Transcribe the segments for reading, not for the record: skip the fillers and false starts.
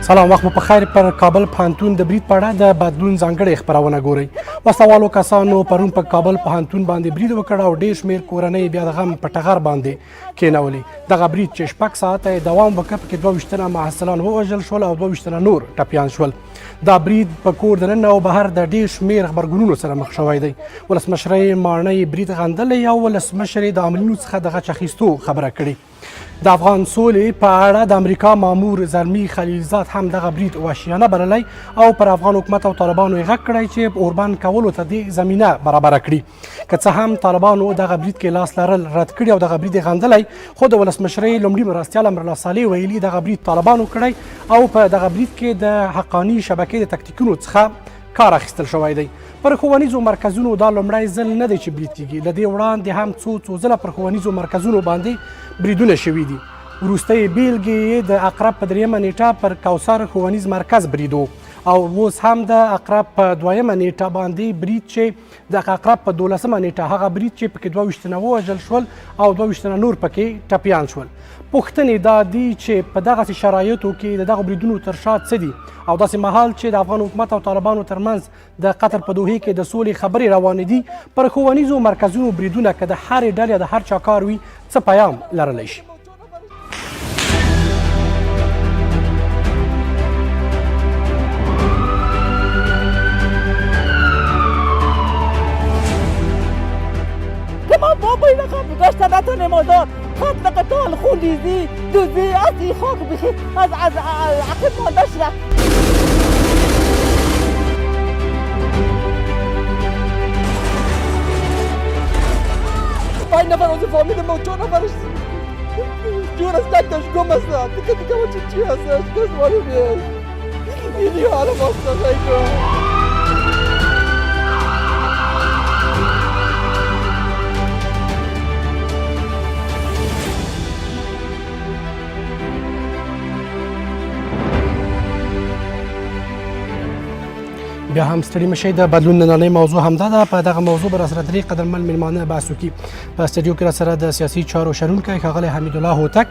سلام، وخت مو په خیر. پر کابل پوهنتون د برید په اړه د بدلون ځانګړې خپرونه ګورئ. وسله کسانو پرون په کابل پوهنتون باندې برید وکړ او ډېر شمېر کورنۍ بیا د غم په ټغر باندې کېنولې. دغه برید چې 6 ساعته یې دوام وکړ، پکې 22 تنه محصلان ووژل شول او 22 تنه نور ټپیان شول. دا برید په کور دننه او بهر د ډېر شمېر غبرګونونو سره مخ شوی دی. ولسمشر یې ماڼۍ برید غندلی او ولسمشر یې د عاملینو څخه د غچ اخیستو خبره کړې. د افغان سولې په اړه د امریکا مامور زلمي خلیلزاد هم دغه برید وحشیانه بللی او پر افغان حکومت او طالبانو یې غږ کړی چې اوربند کولو ته دې زمینه برابره کړي. که څه هم طالبانو دغه برید کې لاس لرل رد کړي او دغه برید یې غندلی، خو د ولسمشرۍ لومړي مرستیال امرالله صالح ویلي دغه برید طالبانو کړی او په دغه برید کې د حقاني شبکې د تکتیکونو څخه کار اخیستل شوی دی. پر ښوونیزو مرکزونو دا لومړی ځل نه دی چې برید کیږي. له دې وړاندې هم څو ځله پر ښوونیزو مرکزونو باندې بریدونه شوي دي. وروستۍ بیلګې یې د اقرب په 3مه نیټه پر کوثر ښوونیز مرکز برید و او اوس هم د اقرب په 2مه نیټه باندې برید چې د اقرب په 12مه نیټه هغه برید چې پکې 22 تنه ووژل شول او 22 تنه نور پکې ټپیان شول. پوښتنې دا دي چې په دغسې شرایطو کې د دغو بریدونو تر شا څه دي او داسې مهال چې د افغان حکومت او طالبانو ترمنځ د قطر په دوحې کې د سولې خبرې روانې دي، پر ښوونیزو مرکزونو بریدونه که د هرې ډلې د هر چا کار وي څه پیام لرلی شي؟ ما بابا لقب داشتن نتونه مادر خط قتال خولیزی دوزی از این خاک بخی از عقب مادرش رفت. 5 نفر از فامیل ما 4 نفرش جور از تکتش گم هستن. دیگه ما چی هستش کس ماری بیاد اینی حالا باستا خیلی بیا هم ستړي مشئ. د بدلون نننۍ موضوع همدا ده. په دغه موضوع به راسره درې قدرمن میلمانه بحث وکړي. په سټډیو کې راسره د سیاسي چارو شنونکی ښاغلی حمیدالله هوتک،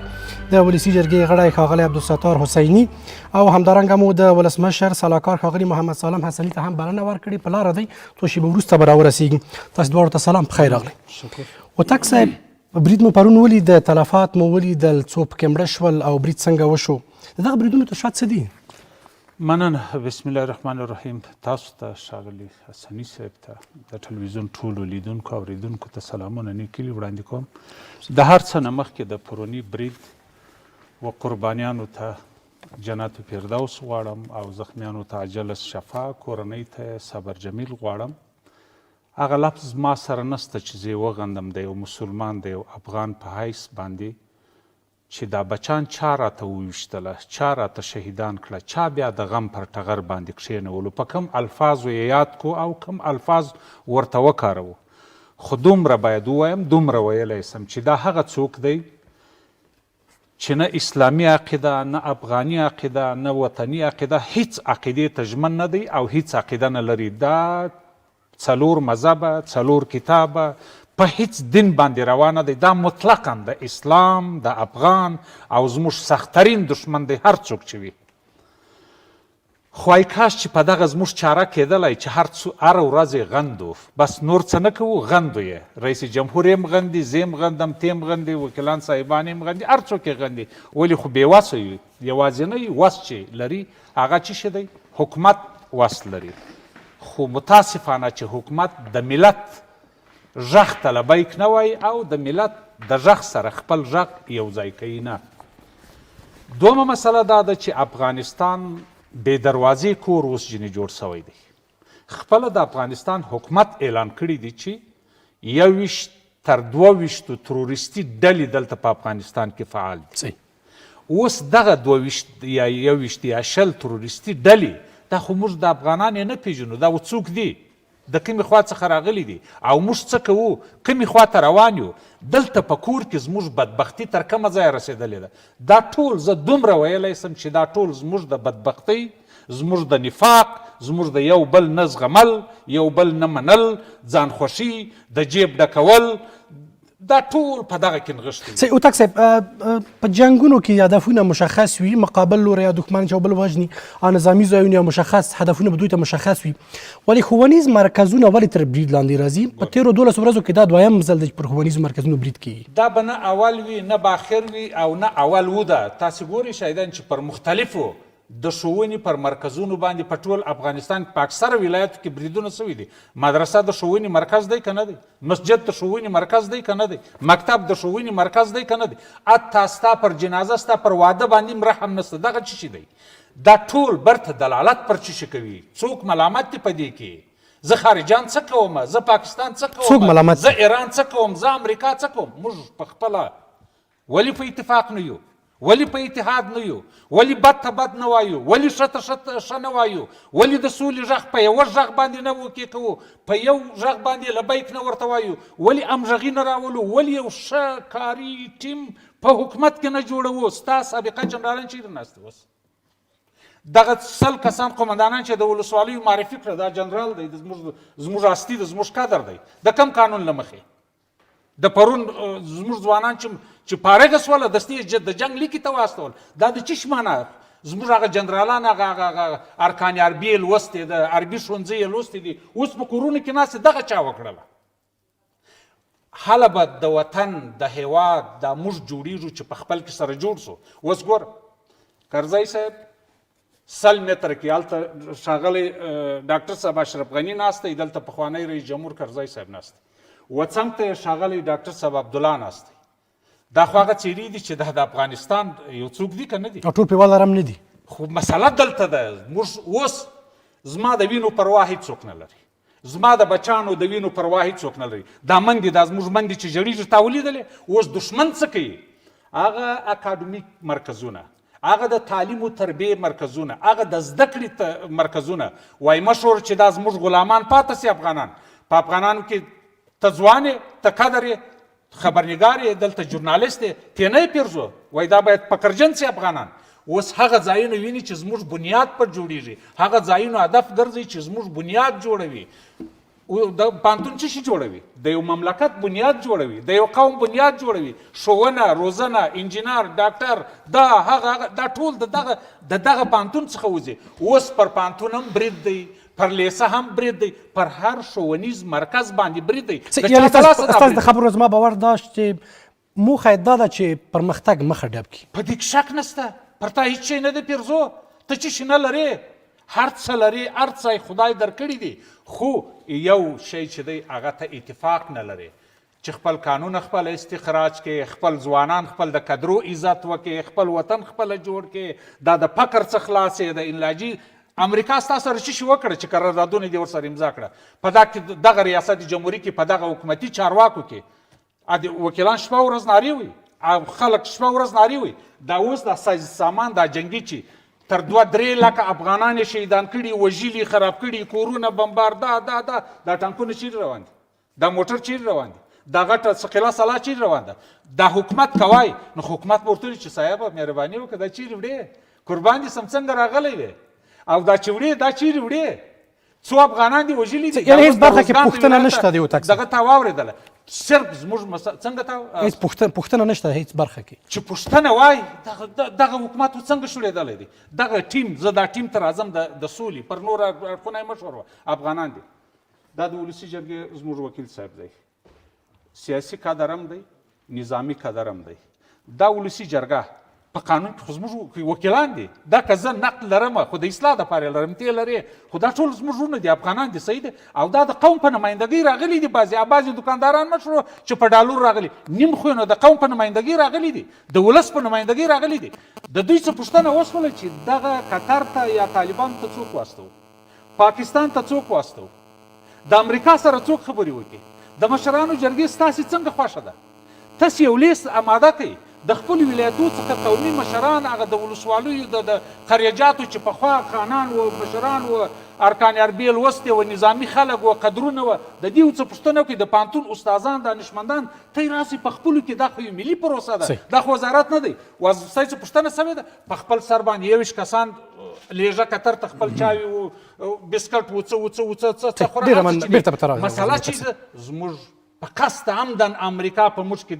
د ولسي جرګې غړی ښاغلی عبدالستار حسیني او همدارنګه مو د ولسمشر سلاکار ښاغلي محمد سالم حسني ته هم بلنه ورکړې. په لاره دی، څو شېبې وروسته به راورسېږي. تاسو دواړو ته سلام، پخیر راغلی. هوتک صاحب، برید مو پرون ولید، تلفات مو ولیدل، څو پکې مړه شول او برید څنګه وشو؟ د دغه بریدونو تر شا څه دي؟ مننه. بسم الله الرحمن الرحیم. تاسو ته ښاغلي حسني صاحب ته د ټلویزیون ټولو لیدونکو او اوریدونکو ته سلامونه نیکلي وړاندې کوم. د هر څه نه مخکې د پروني برید و قربانیانو ته جنت فردوس غواړم او زخمیانو ته عجله شفا، کورنۍ ته صبر جمیل غواړم. هغه لفظ ما سره نسته چې زه یې وغندم د یو مسلمان د یو افغان په حیث باندې چې دا بچان چا راته وویشتله، چا راته شهیدان کړه، چا بیا د غم پر ټغر باندې کښېنولو، په کم الفاظو یې یاد کو او کم الفاظ ورته وکاروو. خو دومره باید ووایم، دومره ویلی سم چې دا هغه څوک دی چې نه اسلامي عقیده، نه افغاني عقیده، نه وطني عقیده، هیڅ عقیدې ته ژمن نه دی او هیڅ عقیده نه لري. دا 4 مذهبه، 4 کتابه، په هیڅ دین باندې روانه دی. دا مطلقا د اسلام، د افغان او زموږ سختترین دشمن دی، هر څوک چې وي. خو ای کاش چې په دغه زموږ چاره کېدلی چې هر ورځ یې غندو، بس نور څه نه کوو، غندو یې. رئیس جمهور یې هم غندي، زه هم غندم، ته هم غندي، وکیلان صاحبان یې هم غندي، هر څوک یې غندي. ولې خو بېوسه وي. یوازینی وس چې لري هغه څه شی دی؟ حکومت وس لري. خو متاسفانه چې حکومت د ملت غږ ته لبیک نه وایي او د ملت د غږ سره خپل غږ یو ځای کوي نه. دومه مسله دا ده چې افغانستان بې دروازې کور اوس جنې جوړ سوی دی. خپله د افغانستان حکومت اعلان کړي دي چې 21 تر 22 تروریستي ډلې دلته په افغانستان کې فعال دي. اوس دغه 22 یا 21 یا 20 تروریستي ډلې، دا خو موږ د افغانان یې نه پېژنو. دا و څوک دي؟ د کومې خوا څخه راغلي دي او موږ څه کوو؟ کومې خوا ته روان یو؟ دلته په کور کې زموږ بدبختي تر کومه ځایه رسېدلې ده؟ دا ټول زه دومره ویلی سم چې دا ټول زموږ د بدبختۍ، زموږ د نفاق، زموږ د یو بل نه زغمل، یو بل نه منل، ځان خوښي، د جیب ډکول، دا ټول په دغه کې نغښتي سي اوتاک صاحب په جنګونو کې هدفونه مشخص وي، مقابل لوری یا دښمن چې بل وژني، نظامي ځایونه یا مشخص هدفونه به دوی ته مشخص وي، ولې ښوونیز مرکزونه ولې تر برید لاندې راځي؟ په تېرو 12 ورځو کې دا دویم ځل دی چې پر ښوونیزو مرکزونو برید کېږي. دا به نه اول وي نه به اخر وي او نه اول وده. تاسې ګورئ شاهدان چې پر مختلفو د ښوونې پر مرکزونو باندې په ټول افغانستان په اکثره ولایتو کې بریدونه سوي دي. مدرسه د ښوونې مرکز دی که نه دی؟ مسجد د ښوونې مرکز دی که نه دی؟ مکتب د ښوونې مرکز دی که نه دی؟ حتی ستا پر جنازه ستا پر واده باندې هم رحم نشته. دغه څه شي دی؟ دا ټول برته دلالت پر څه شي کوي؟ څوک ملامت دی په دې کې؟ زه خارجان څه کوم؟ زه پاکستان څه کوم؟ څوک ملامت؟ زه ایران څه کوم؟ زه امریکا څه کوم؟ موږ په خپله ولې په اتفاق نه یو؟ ولې په اتحاد نه یو؟ ولې بد ته بد نه وایو؟ ولې ښه ته ښه نه وایو؟ ولې د سولې غږ په یوه غږ باندې نه وکې کوو؟ په یو غږ باندې لبیک نه ورته وایو؟ ولې همغږي نه راولو؟ ولې یو ښه کاري ټیم په حکومت کې نه جوړوو؟ ستا سابقه جنرالان چیرې ناست اوس؟ دغه 100 کسان قومندانان چې د ولسوالیو معرفي کړه، دا جنرال دی، زموږ هستي د زموږ کادر دی، د کم قانون له مخې د پرون زموږ ځوانان چې فارغه سوله دستې د جنګ لیکې ته واستول، دا د څه معنا؟ زموږ هغه جنرالان هغه ارکان عربي یې لوستې، د عربي ښوونځي یې لوستې دي، اوس په کورونو کې ناست دغه چا وکړله. هله به د وطن د هیواد دا موږ جوړېږو چې په خپل کې سره جوړ سو. اوس ګوره کرزی صاحب 100 متره کې هلته ښاغلی ډاکټر صاحب اشرف غني ناست دی، دلته پخوانی رئیس جمهور کرزی صاحب ناست دی، وڅنګ ته یې ښاغلی ډاکټر صاحب عبدالله ناست دی. دا خو هغه څېرې دي چې د افغانستان یو څوک دي که نه دي؟ او ټول پیوال هم نه دي. خو مسله دلته ده، موږ اوس زما د وینو پروا هېڅ څوک نه لري، زما د بچانو د وینو پروا هېڅ څوک نه لري. دا مندې دا زموږ مندې چې ژړېږي تا ولیدلې؟ اوس دښمن څه کوي؟ هغه اکاډمیک مرکزونه، هغه د تعلیم و تربیې مرکزونه، هغه د زده کړې مرکزونه، وایي مشهور چې دا زموږ غلامان پاتې سي افغانان. په افغانانو کې ته ځوان یې، ته قدر یې، خبرنګار یې، دلته ژورنالست یې، ته نه یې پیرزو، وایي دا باید پکرجن سي افغانان. اوس هغه ځایونه ویني چې زموږ بنیاد پر جوړېږي، هغه ځایونه هدف ګرځي چې زموږ بنیاد جوړوي. د پانتون څه شي جوړوي؟ د یو مملکت بنیاد جوړوي، د یو قوم بنیاد جوړوي. ښوونه، روزنه، انجینر، ډاکټر، دا هغه دا ټول د دغه پانتون څخه وځي. اوس پر پانتون هم برید دی، پر لیسه هم برید دی، پر هر ښوونیز مرکز باندې برید دی. یعنې ستاسو د خبرو زما باور دا چې موخه یې دا ده چې پرمختګ مخه ډب کړي. په دې کې شک نشته. پر تا هېڅ شی نه دی پیرزو، ته څه شي نه لرې، هر څه لرې، هر څه یې خدای درکړي دي، خو یو شی چې دی هغه ته اتفاق نه لري چې خپل قانون خپل استخراج کې، خپل ځوانان خپل د کدرو عزت وکړي، خپل وطن خپله جوړ کړي، دا د فقر څخه خلاص یې، د انلاجي امریکا ستا سره څه شي وکړه چې قراردادونه دې ورسره امضا کړه؟ په دغه ریاست جمهوري کې، په دغه حکومتي چارواکو کې وکیلان شپه ورځ نارې وي او خلک شپه ورځ نارې وي. دا اوس دا سامان دا جنګي چې تر 2-3 لکه افغانان یې شهیدان کړي، وژلي، خراب کړي، کورونه بمبار، دا ټانکونه چیرې روان دي؟ دا موټر چیرې روان دي؟ دا غټه ثقیله سلا چیرې روان ده؟ دا حکومت کوای نو حکومت به ورته وایي چې صاحبه مهرباني وکړه دا چیرې وړې؟ قربان دې سم څنګه راغلی وې؟ او دا چې وړې دا چیرې وړې؟ څو افغانان دي وژلي دي؟ یعنې هېڅ برخه کې پوښتنه نشته دی اوتاک صاحب؟ دغه تا واورېدله صرف زموږ څنګه تا هېڅ پوښتنه نشته هېڅ برخه کې چې پوښتنه وای دغه حکومت څنګه شړېدلی دی؟ دغه ټیم، زه دا ټیم ته راځم د سولې پر نور اړخونه یې مشهور وه، افغانان دي. دا د ولسي جرګې زموږ وکیل صاحب دی، سیاسي کادر هم دی، نظامي کادر هم دی. دا ولسي جرګه په قانون کې خو زموږ وکیلان دي. دا که زه نقد لرم خو د اصلاح دپاره یې لرم، ته لرې، خو دا ټول زموږ وروڼه دي، افغانان دي، صحیح دی. او دا د قوم په نمایندګۍ راغلي دي. بعضې دکانداران مشهور چې په ډالر راغلي، نیم خو نو د قوم په نمایندګۍ راغلي دي، د ولس په نمایندګۍ راغلي دي. د دوی څه پوښتنه وشوله چې دغه قطر ته یا طالبانو ته څوک واستو؟ پاکستان ته څوک واستو؟ د امریکا سره څوک خبرې وکړي؟ د مشرانو جرګې ستاسې څنګه خوښه ده؟ تاسې یو لیست اماده کوئ د خپلو ولایتو څخه قومي مشران، هغه د ولسوالیو د قریجاتو چې پخوا خانان و، مشران و، ارکان عربي لوستې و، نظامي خلک و، قدرونه و، د دې څه پوښتنه وکړئ. د پانتون استادان، دانشمندان، ته یې راسئ په خپلو کې، دا خو یو ملي پروسه ده، دا خو وزارت نه دی. ستاسې څه پوښتنه سوې ده؟ په خپل سر باندې 21 کسان لیږه قطر ته خپل چاوي و، بسکټ و، څه خورا. مسله چې زموږ په قصد عمدن امریکا په موږ کې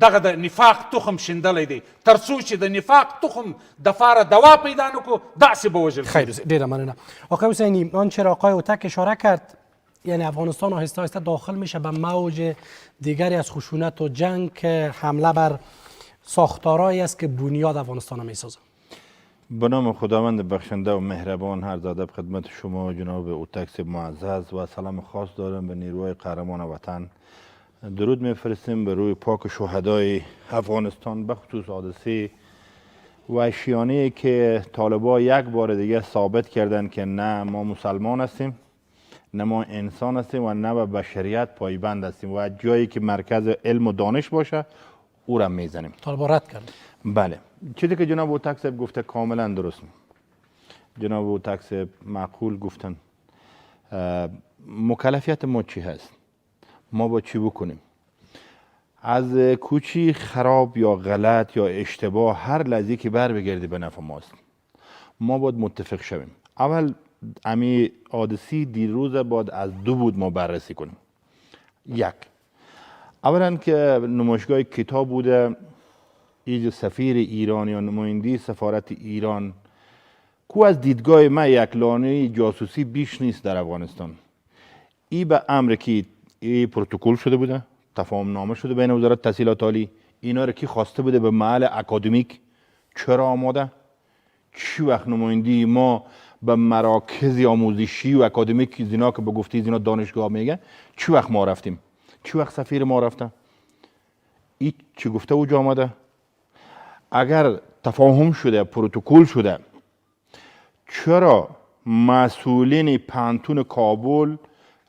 دغه د نفاق تخم شیندلی دی تر څو چې د نفاق تخم دپاره دوا پیدا نکو داسې به وژل خیر ډیره مننه. آقای حسینی، آنچه را آقای اوتک اشاره کرد، یعنی افغانستان آهسته آهسته داخل میشه به موج دیگری از خشونت و جنگ که حمله بر ساختارهایی است که بنیاد افغانستان را میسازه. به نام خداوند بخشنده و مهربان هر زاده خدمت شما جناب اوتک معزز و سلام خاص دارم به نیروهای قهرمان وطن. درود میفرستیم به روی پاک شهدای افغانستان، به خصوص حادثه وحشیانه‌ای که طالبان یک بار دیگه ثابت کردن که نه ما مسلمان هستیم، نه ما انسان هستیم و نه به بشریت پایبند هستیم و جایی که مرکز علم و دانش باشه او را میزنیم. طالبان رد کرد. بله، چیزی که جناب اوتک صاحب گفته کاملا درست. جناب اوتک صاحب معقول گفتن. مکلفیت ما چی هست؟ ما با چی بکنیم؟ از کوچی خراب یا غلط یا اشتباه هر لحظه که بر بگردی به نفع ماست. ما باید متفق شویم. اول امی حادثه دیروز باید از دو بود ما بررسی کنیم. یک، اولا که نمایشگاه کتاب بوده، ایج سفیر ایران یا نماینده سفارت ایران کو از دیدگاه ما یک لانه جاسوسی بیش نیست در افغانستان. ای به امر که ای پروتکل شده بوده، تفاهم نامه شده بین وزارت تحصیلات عالی، اینا رو کی خواسته بوده به محل اکادمیک، چرا آماده؟ چی وقت نماینده ما به مراکز آموزشی و اکادمیک زینا که به گفته زینا دانشگاه میگه، چی وقت ما رفتیم؟ چی وقت سفیر ما رفته؟ ای چی گفته اوجا آمده؟ اگر تفاهم شده، پروتکل شده، چرا مسئولین پانتون کابل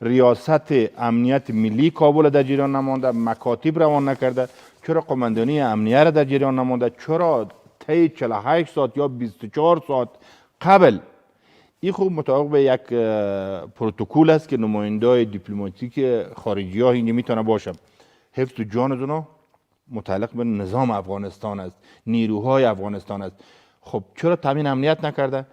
ریاست امنیت ملی کابل در جریان نمانده، مکاتب روان نکرده؟ چرا قماندانی امنیه را در جریان نمانده؟ چرا طی 48 ساعت یا 24 ساعت قبل؟ این خوب مطابق به یک پروتکل است که نمایندای دیپلماتیک خارجی ها اینجا میتونه باشه. حفظ جان از اونا متعلق به نظام افغانستان است، نیروهای افغانستان است. خب چرا تامین امنیت نکرده؟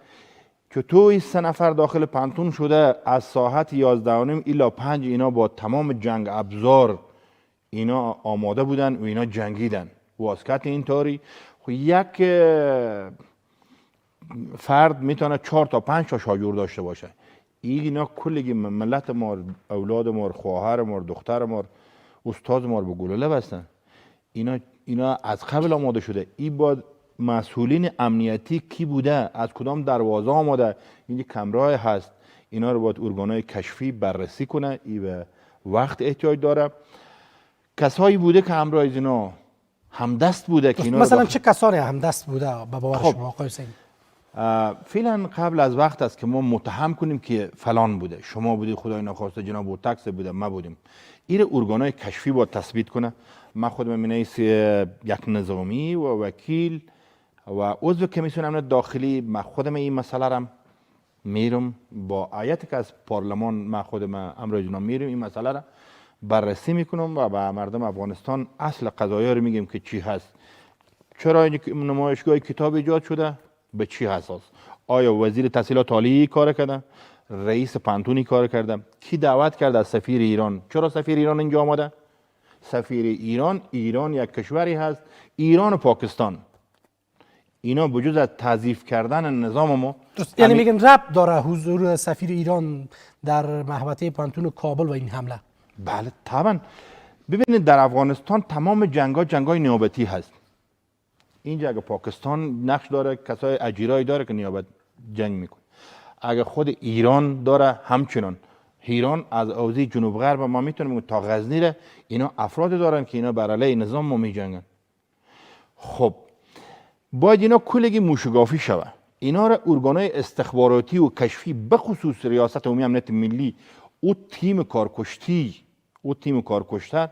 چطور 3 نفر داخل پانتون شده از ساعت 11:30 الی 5 اینا با تمام جنگ ابزار اینا آماده بودن و اینا جنگیدن. واسکت این طوری یک فرد میتونه 4 تا 5 تا شاگرد داشته باشه. اینا کلی ملت ما، اولاد ما، خواهر ما، دختر ما، استاد ما به گلوله بستن. اینا از قبل آماده شده. این با مسئولین امنیتی کی بوده، از کدام دروازه آمده، این کمرای هست، اینا رو باید ارگانهای کشفی بررسی کنه. این به وقت احتیاج داره. کسایی بوده که همراه اینا همدست بوده که اینا مثلا چه کسانی همدست بوده به باور خب شما آقای حسینی؟ فعلا قبل از وقت است که ما متهم کنیم که فلان بوده، شما بودی، خدای نخواسته جناب اوتک بوده، ما بودیم. این ارگانهای کشفی باید تثبیت کنه. من خودم مینیس یک نظامی و وکیل و عضو کمیسیون امنیت داخلی، من خودم این مسئله را میرم با آیت که از پارلمان، من خودم امروز جناب میرم این مسئله را بررسی میکنم و به مردم افغانستان اصل قضایا رو میگیم که چی هست. چرا این نمایشگاه کتاب ایجاد شده؟ به چی اساس؟ آیا وزیر تحصیلات عالی کار کرده؟ رئیس پانتونی کار کرده؟ کی دعوت کرده از سفیر ایران؟ چرا سفیر ایران اینجا آمده؟ سفیر ایران یک کشوری هست، ایران و پاکستان، اینا بجز از تضعیف کردن نظام ما، یعنی میگن ربط داره حضور سفیر ایران در محوطه پانتون کابل و این حمله؟ بله طبعا. ببینید در افغانستان تمام جنگای نیابتی هست. اینجا اگه پاکستان نقش داره، کسای اجیرایی داره که نیابت جنگ میکنه. اگه خود ایران داره همچنان. ایران از حوزه جنوب غرب ما میتونیم تا غزنی ره اینا افراد دارن که اینا بر علیه نظام ما میجنگن. خب باید اینا کلگی موشگافی شوه. اینا را ارگانهای استخباراتی و کشفی به خصوص ریاست عمومی امنیت ملی او تیم کارکشتر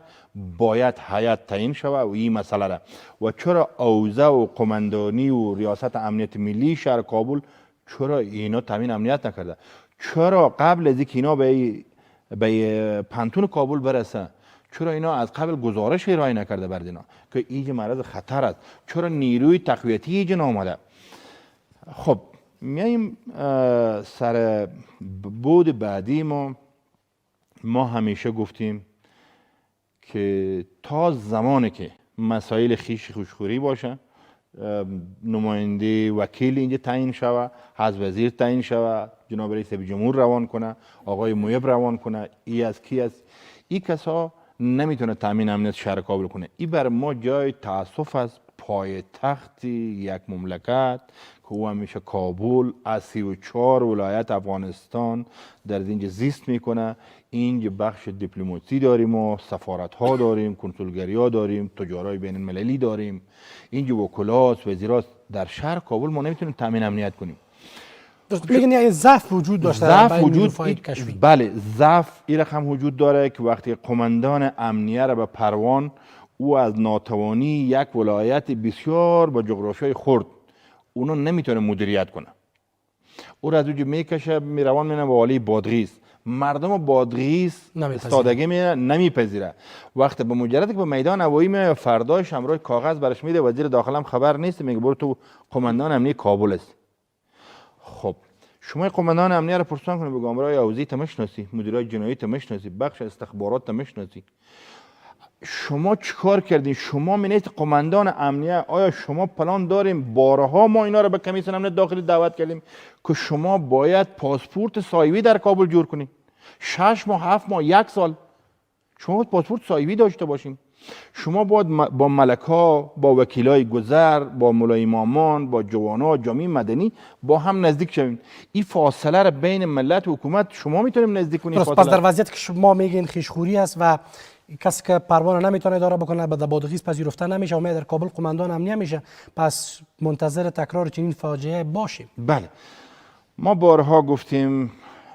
باید هیئت تعیین شوه و این مسئله را. و چرا اوضاع و قماندانی و ریاست امنیت ملی شهر کابل چرا اینا تامین امنیت نکرده؟ چرا قبل از اینکه اینا به پانتون کابل برسه چرا اینا از قبل گزارش ارائه نکرده بر اینا که این مرض خطر است؟ چرا نیروی تقویتی ایجا نامده؟ خب میایم سر بود بعدی ما همیشه گفتیم که تا زمانی که مسائل خیش خوشخوری باشه، نماینده وکیل اینجا تعیین شوه، حزب وزیر تعیین شوه، جناب رئیس جمهور روان کنه، آقای مویب روان کنه، ای از کی است، این کسا نمیتونه تامین امنیت شهر کابل کنه. این بر ما جای تاسف است. پایتخت یک مملکت که او همیشه کابل از 34 ولایت افغانستان در اینجا زیست میکنه. اینجا بخش دیپلماسی داریم و سفارت ها داریم، کنسولگری ها داریم، تجارای بین المللی داریم، اینجا وکلاست، وزیراست. در شهر کابل ما نمیتونیم تامین امنیت کنیم. میگن یعنی ضعف وجود داشته، ضعف وجود، بله ضعف این رقم وجود داره که وقتی قماندان امنیه را به پروان، او از ناتوانی یک ولایت بسیار با جغرافیای خرد اونو نمیتونه مدیریت کنه. او را از اونجا میکشه میروان مینه به والی بادغیس. مردم بادغیس استادگی نمیپذیره. وقتی به مجرد که به میدان هوایی می فرداش همراه کاغذ برش میده، وزیر داخل هم خبر نیست، میگه برو تو قماندان امنیه کابل است. خب شما قماندان امنیه را پرسان کنید، بگو امرای اوزی تمشناسی، مدیرای جنایی تمشناسی، بخش استخبارات تمشناسی، شما چیکار کردین؟ شما منیت قماندان امنیه، آیا شما پلان داریم؟ بارها ما اینا رو به کمیسیون امنیت داخلی دعوت کردیم که شما باید پاسپورت سایوی در کابل جور کنین. 6 ماه 7 ماه 1 سال شما باید پاسپورت سایوی داشته باشین. شما باید با ملکا، با وکیلای گذر، با مولای امامان، با جوانا، جامعه مدنی با هم نزدیک شوین. این فاصله را بین ملت و حکومت شما میتونیم نزدیک کنیم. پس در وضعیت که شما میگین خیشخوری است و کسی که پروانه نمیتونه اداره بکنه، به بادغیس پذیرفته نمیشه و ما در کابل قماندان امنیه میشه، پس منتظر تکرار چنین فاجعه باشیم. بله، ما بارها گفتیم،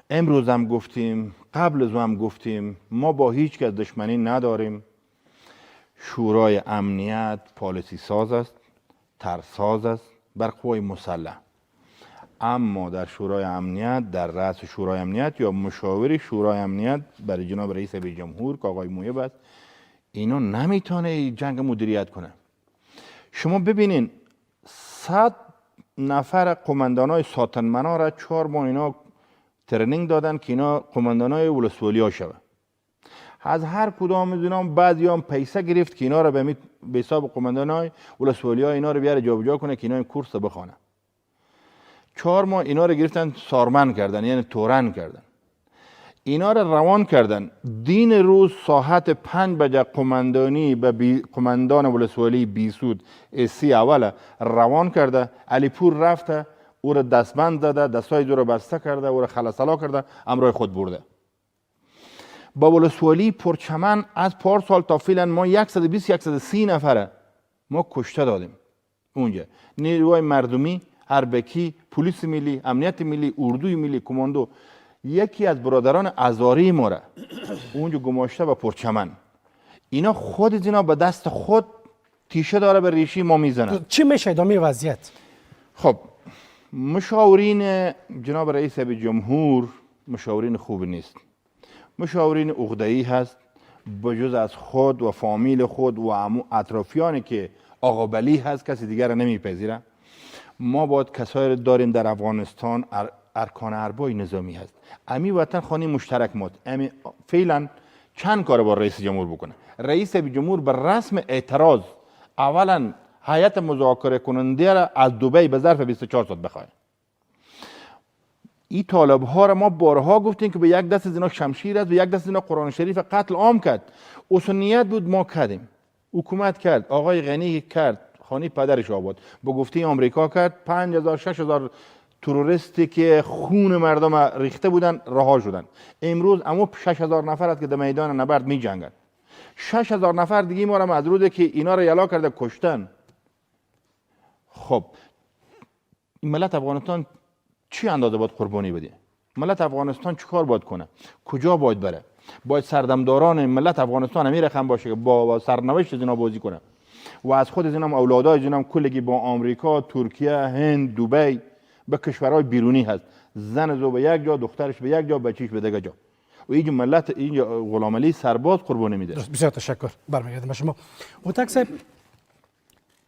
امروز هم گفتیم، قبل از هم گفتیم، ما با هیچ کس دشمنی نداریم. شورای امنیت پالیسی ساز است، طرحساز است بر قوای مسلح. اما در شورای امنیت، در رأس شورای امنیت یا مشاور شورای امنیت برای جناب رئیس جمهور که آقای مویب است، اینا نمیتونه جنگ مدیریت کنه. شما ببینین 100 نفر قماندانای ساتنمنا را 4 ماه اینا ترنینگ دادن که اینا قماندانای ولسوالی شوه. از هر کدام از اینا بعضی هم پیسه گرفت که اینا را به حساب قماندانای ولسوالی ها اینا رو بیاره جابجا کنه که اینا این کورس بخونه. 4 ماه اینا رو گرفتن سارمن کردن، یعنی تورن کردن. اینا رو روان کردن. دین روز ساعت 5 بجه قماندانی به قماندان ولسوالی بیسود اسی اول روان کرده. علیپور رفته، او رو دستبند زده، دستای دو رو بسته کرده، او رو خلاصلا کرده، امرای خود برده. با ولسوالی پرچمن از پارسال تا فعلا ما 120-130 نفره ما کشته دادیم. اونجا نیروهای مردمی، اربکی، پلیس ملی، امنیت ملی، اردوی ملی، کماندو، یکی از برادران ازاری ما را اونجا گماشته به پرچمن. اینا خود اینا به دست خود تیشه داره به ریشی ما میزنن. چی میشه ادامه وضعیت؟ خب مشاورین جناب رئیس جمهور مشاورین خوب نیست. مشاورین عقده‌ای هست، بجز از خود و فامیل خود و اطرافیانی که آقا بلی هست کسی دیگر نمیپذیره. ما باید کسایی داریم در افغانستان ارکان اربای نظامی هست. امی وطن خانه مشترک ماست. امی فعلا چند کار با رئیس جمهور بکنه. رئیس جمهور بر رسم اعتراض اولا هیئت مذاکره کننده را از دبی به ظرف 24 ساعت بخواه. این طالب ها را ما بارها گفتیم که به یک دست از اینا شمشیر است و یک دست از اینا قرآن شریف قتل عام کرد. اصولیت بود ما کردیم. حکومت کرد، آقای غنی کرد، خانه پدرش آباد، با گفته آمریکا کرد. 5000-6000 تروریستی که خون مردم ریخته بودن رها شدن. امروز اما 6000 نفر است که در میدان نبرد می جنگن. 6000 نفر دیگه ما را از روزی که اینا را یلا کرده کشتن. خب این ملت افغانستان چی اندازه باید قربانی بده؟ ملت افغانستان چیکار باید کنه؟ کجا باید بره؟ باید سردمداران ملت افغانستان همین رقم باشه که با سرنوشت از اینا بازی کنه و از خود از اینا اولادای اینا کلگی با آمریکا، ترکیه، هند، دبی به کشورهای بیرونی هست. زن زو به یک جا، دخترش به یک جا، بچیش به دیگه جا. و اینجا ملت اینجا غلام علی سرباز قربانی میده. بسیار تشکر. برمیگردم به شما. هوتک صاحب،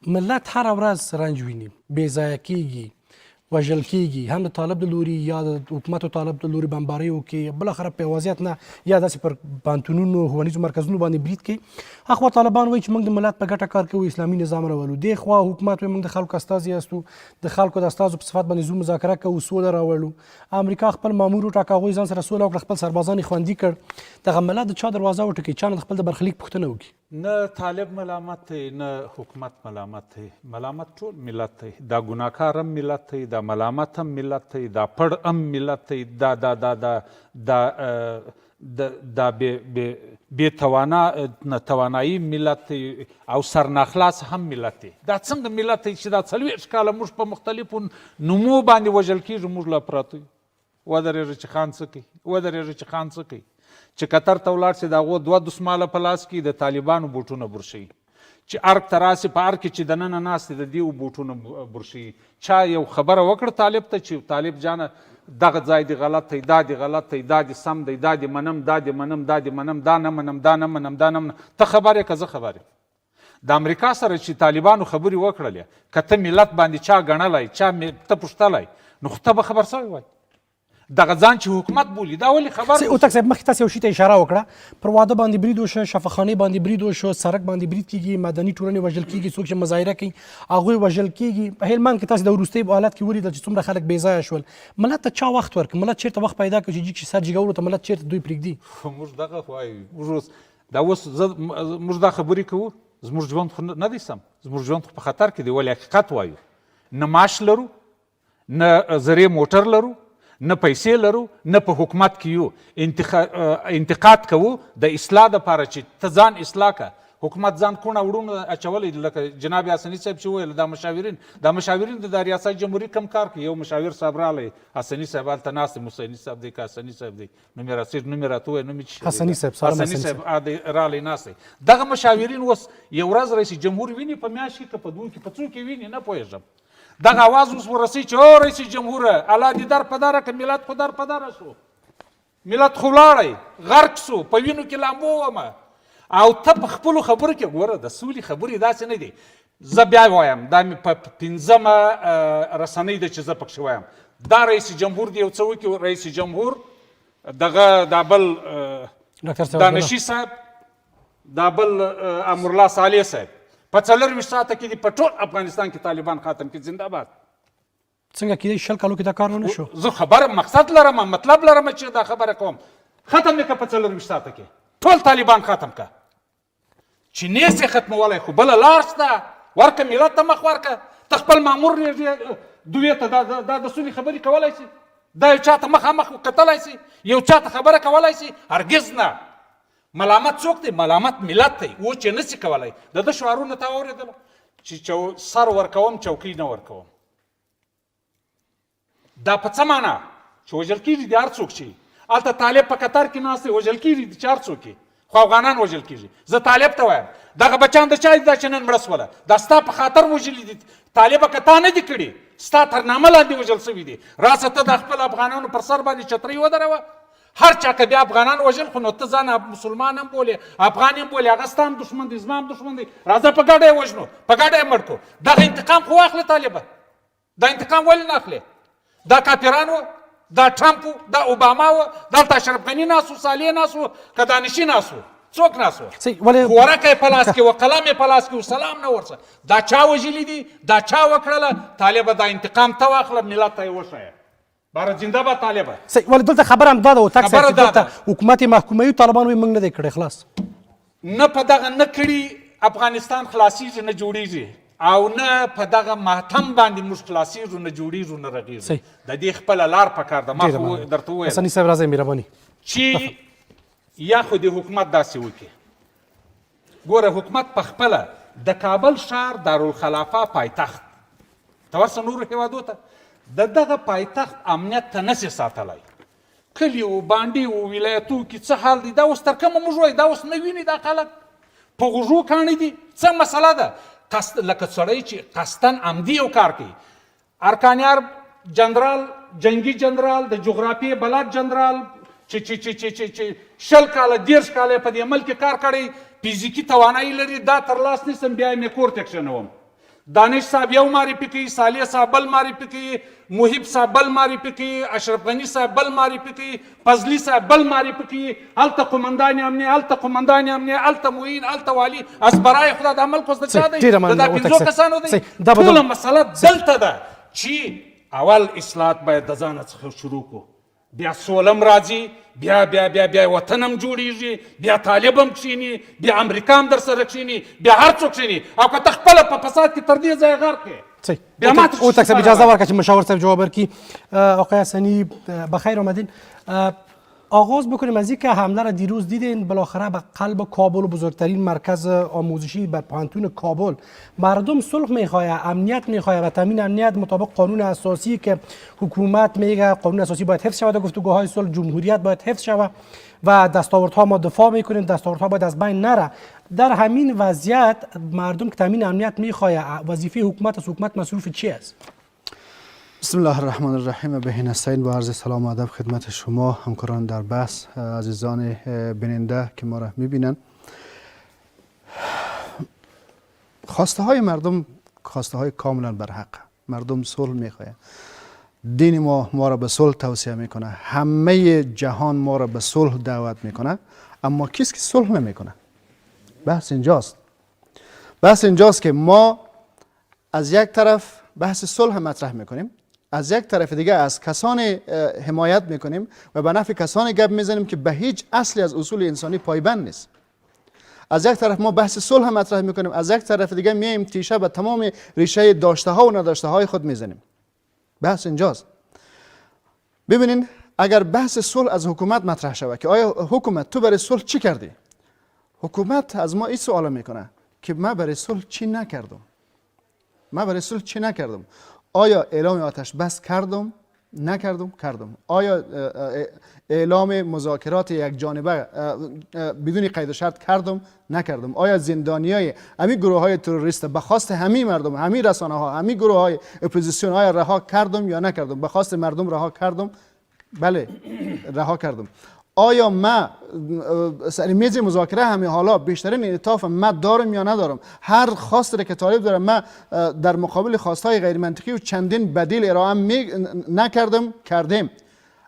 ملت هر ورځ رنج ویني، بې ځایه کېږي وژل کیږي، هم د طالب د لوري یا د حکومت او طالب د لوري بمباریو کې، بالاخره په وضعیت نه یا داسې پر پانتونونو ښوونیزو مرکزونو باندې برید کوي. اخوا طالبان وایي چې موږ د ملت په ګټه کار کوو، اسلامي نظام راولو. دې خوا حکومت وایي موږ د خلکو استازي یاستو، د خلکو د استازو په صفت باندې زو مذاکره کوو، سوله راولو. امریکا خپل مامور وټاکه، هغوی ځان سره سوله وکړه، خپل سربازان یې خوندي کړ. دغه ملت د چا دروازه وټکوي، چا نه د خپل د برخلیک پوښتنه وکړي؟ نه طالب ملامت دی، نه حکومت ملامت دی. ملامت ټول ملت دی. دا ګناهکار هم ملت دی، دا ملامت هم ملت دی، دا پړ هم ملت دی، دا بې توانایي ملت دی او سرناخلاص هم ملت دی. دا څنګه ملت دی چې دا 40 کاله موږ په مختلفو نومو باندې وژل کېږو، موږ لا پراته یو. ودرېږه چې خان څه کوي، ودرېږه چې خان څه کوي. چې قطر ته ولاړ شي د هغو 2 دسماله په لاس کې د طالبانو بوټونه برشوي. چې ارګ ته راسي، په ارګ کې چې دننه ناست دي د دې بوټونه برشوي. چا یو خبره وکړه طالب ته چې طالب جانه دغه ځای دی غلط دی، دا دی غلط دی، دا دی سم دی، دا دی منم، دا دی منم، دا دی منم، دا نه منم، دا نه منم، دا نه منم. ته خبر یې که زه خبر یم. د امریکا سره چې طالبانو خبرې وکړلې، که ته ملت باندې چا ګڼلی، چا ته پوښتلی، نو خو ته به خبر سوی وای. دغه ځان چې حکومت بولي دا ولې خبر؟ اوتک صاحب مخکې تاسو یو شي ته اشاره وکړه، پر واده باندې برید وشو، شفاخانې باندې برید وشو، سړک باندې برید کیږي، مدني ټولنې وژل کیږي، څوک چې مظاهره کوي هغوی وژل کیږي. په هلمند کې تاسو د وروستي حالت کې ولیدل چې څومره خلک بې ځایه شول. ملت ته چا وخت ورکړ؟ ملت چېرته وخت پیدا کړي چې سر جګولو ته ملت چېرته دوی پرېږدي؟ موږ دغه وایو، موږ دا خبرې کوو، زموږ ژوند خو نه دی سم، زموږ ژوند خو په خطر کې دی. ولې حقیقت وایو. نه معاش لرو، نه زرې موټر لرو، نه پیسې لرو، نه په حکومت کې یو. انتقاد کوو د اصلاح دپاره چې ته ځان اصلاح که. حکومت ځان کونه وړونه اچولی، لکه جناب حسني صاحب چې وویل دا مشاورین د ریاست جمهوري کم کار کوي. یو مشاور صاحب رالی، حسني صاحب هلته ناست دی، حسیني صاحب دی که حسني صاحب دی، نوم یې راته ووایه، نوم یې حسني صاحب رالی ناست دی. دغه مشاورین اوس یو ورځ رئیس جمهور ویني په میاشت کې، که په 2 کې، په څو کې ویني نه پوهېږم. دغه آواز اوس ورسوي چې او رئیس جمهوره الله دې در په داره که ملت خو در په داره شو، ملت خو ولاړی غرق سو، په وینو کې لامبو ومه. او ته په خپلو خبرو کې ګوره د سولې خبرې داسې نه دي. زه بیا وایم دا مې په 5مه رسنۍ ده چې زه پکښې وایم. دا رئیس جمهور دی، یو څه وکړي رئیس جمهور، دغه دا بل دانشي صاحب، دا بل امرالله صالح صاحب، په 24 ساعته کې دي په ټول افغانستان کې طالبان ختم کړي. زنده باد. څنګه کېدای 20 کالو کې دا کار ونه شو؟ زه خبره مقصد لرم، مطلب لرم چې دا خبره کوم. ختم یې که په 24 ساعته کې ټول طالبان ختم که. چې نیس یې ختمولی، خو بله لار شته، ورکه ملت ته مخ ورکه. ته خپل مامور دوی ته دا د سولې خبرې کولی شي؟ دا یو چا ته مخامخ کتلی شي؟ یو چا ته خبره کولی شي؟ هرګز نه. ملامت څوک دی؟ ملامت ملت دی. و چې نسي کولی. د ده شعارونه تا اورېدله چې سر ورکوم چوکۍ نه ورکوم. دا په څه معنا؟ چې وژل کېږي دي هر څوک چې هلته طالب په قطر کې ناست دی، وژل کېږي دي چې هر څوک یې، خو افغانان وژل کېږي. زه طالب ته وایم دغه بچیان د چا دي دا چې نن مړه سوله؟ دا ستا په خاطر وژلي دي. طالبه که تا نه دي کړي، ستا تر نامه لاندې وژل سوي دي. راسه ته د خپل افغانانو پر سر باندې چترۍ ودروه. هر چا که بیا افغانان وژل، خو نو ته ځان مسلمان هم بولې، افغان هم بولې، هغه ستا هم دښمن دی، زما هم دښمن دی. راځه په ګډه یې وژنو، په ګډه یې مړ کړو. دغه انتقام خو واخلې طالبه. دا انتقام ولې نه اخلې؟ دا کافران و، دا ټرمپ و، دا اوباما و، دلته اشرف غني ناست و، صالح ناست و، که دانشي ناست و، څوک ناست و؟ خو ورقه یې په لاس کې و، قلم یې په لاس کې و، سلام نه ورسه. دا چا وژلي دي؟ دا چا وکړله؟ طالبه دا انتقام ته واخله، ملت ته یې وښیه. باره زنده باد طالبه. ولې دلته خبره همدا ده اوتک صاحب چې دلته حکومت یې محکوموي، طالبان وایي موږ نه دی کړی، خلاص. نه په دغه نه کړي افغانستان خلاصېږي، نه جوړېږي، او نه په دغه ماتم باندې موږ خلاصېږو، نه جوړېږو، نه رغېږو. د دې خپله لار پکار ده. ما خو درته وویل حسني صاحب راځئ مهرباني چې یا خو د حکومت داسې وکړي. ګوره حکومت په خپله د کابل ښار دارالخلافه پایتخت ته ورسه نورو هېوادو ته د دغه پایتخت امنیت ته نسي ساتلی. کلي و بانډې و ولایتو کې څه حال دی؟ دا اوس تر کومه موږ وایو دا اوس نه ویني دا خلک په غوږو کاڼي دي. څه مسله ده؟ لکه سړی چې قصدن عمدي یو کار کوي. ارکانیار جنرال، جنگي جنرال، د جغرافیې بلد جنرال چې 20 کاله 30 کاله په دې ملک کار کړی، فزیکي توانایي لري، دا تر لاس نیسم بیا یې مې کور ته کښېنوم. دانش صاحب یو معرفي کوي، صالح صاحب بل معرفي کوي، محب صاحب بل معرفي کوي، اشرف غني صاحب بل معرفي کوي، فضلي صاحب بل معرفي کوي، هلته قومندان امنیه، هلته قومندان امنیه، هلته معین، هلته والی، اسبرای خدا د عمل کوس د چا دی؟ دا پنځو کسانو دی. ټوله مسله دلته ده چې اول اصلاحات باید د ځانه څخه شروع کړو، بیا سولم راځي، بیا بیا بیا بیا وطنم جوړیږي، بیا طالبم کښیني، بیا امریکا هم در سره کښیني، بیا هر څوک کښیني، او که ته خپله په فساد کې تر دې ځایه غرق یې. بیا ما ته او تک اجازه ورکړه چې مشاور صاحب جواب ورکړي. آقای حسنی بخیر آمدین. آغاز بکنیم از اینکه حمله را دیروز دیدین بالاخره به قلب کابل و بزرگترین مرکز آموزشی بر پانتون کابل. مردم صلح میخواه، امنیت میخواه و تامین امنیت مطابق قانون اساسی که حکومت میگه قانون اساسی باید حفظ شود، گفتگوهای صلح، جمهوریت باید حفظ شود و دستاوردها ما دفاع میکنیم، دستاوردها باید از بین نره. در همین وضعیت مردم که تامین امنیت میخواه، وظیفه حکومت از حکومت مصروف چی است؟ بسم الله الرحمن الرحیم. به نستعین با عرض سلام و ادب خدمت شما همکاران در بحث، عزیزان بیننده که ما را میبینن. خواسته های مردم خواسته های کاملا برحق. مردم صلح میخواه، دین ما را به صلح توصیه میکنه، همه جهان ما را به صلح دعوت میکنه، اما کسی که صلح نمیکنه. بحث اینجاست. بحث اینجاست که ما از یک طرف بحث صلح مطرح میکنیم، از یک طرف دیگه از کسان حمایت میکنیم و به نفع کسان گپ میزنیم که به هیچ اصلی از اصول انسانی پایبند نیست. از یک طرف ما بحث صلح مطرح میکنیم، از یک طرف دیگه میایم تیشه به تمام ریشه داشته ها و نداشته های خود میزنیم. بحث اینجاست. ببینین اگر بحث صلح از حکومت مطرح شود که آیا حکومت تو برای صلح چی کردی؟ حکومت از ما این سوال میکنه که من برای صلح چی نکردم؟ من برای صلح چی نکردم؟ آیا اعلام آتش بس کردم؟ نکردم؟ کردم. آیا اعلام مذاکرات یک جانبه بدون قید و شرط کردم؟ نکردم. آیا زندانیای همین گروه های تروریست به خواست همین مردم، همین رسانه ها، همین گروه های اپوزیسیون های رها کردم یا نکردم؟ به خواست مردم رها کردم؟ بله، رها کردم. آیا من سر میز مذاکره همین حالا بیشترین انعطاف من دارم یا ندارم؟ هر خواستی که طالب دارم من در مقابل خواستهای غیر منطقی و چندین بدیل ارائه نکردم، کردیم.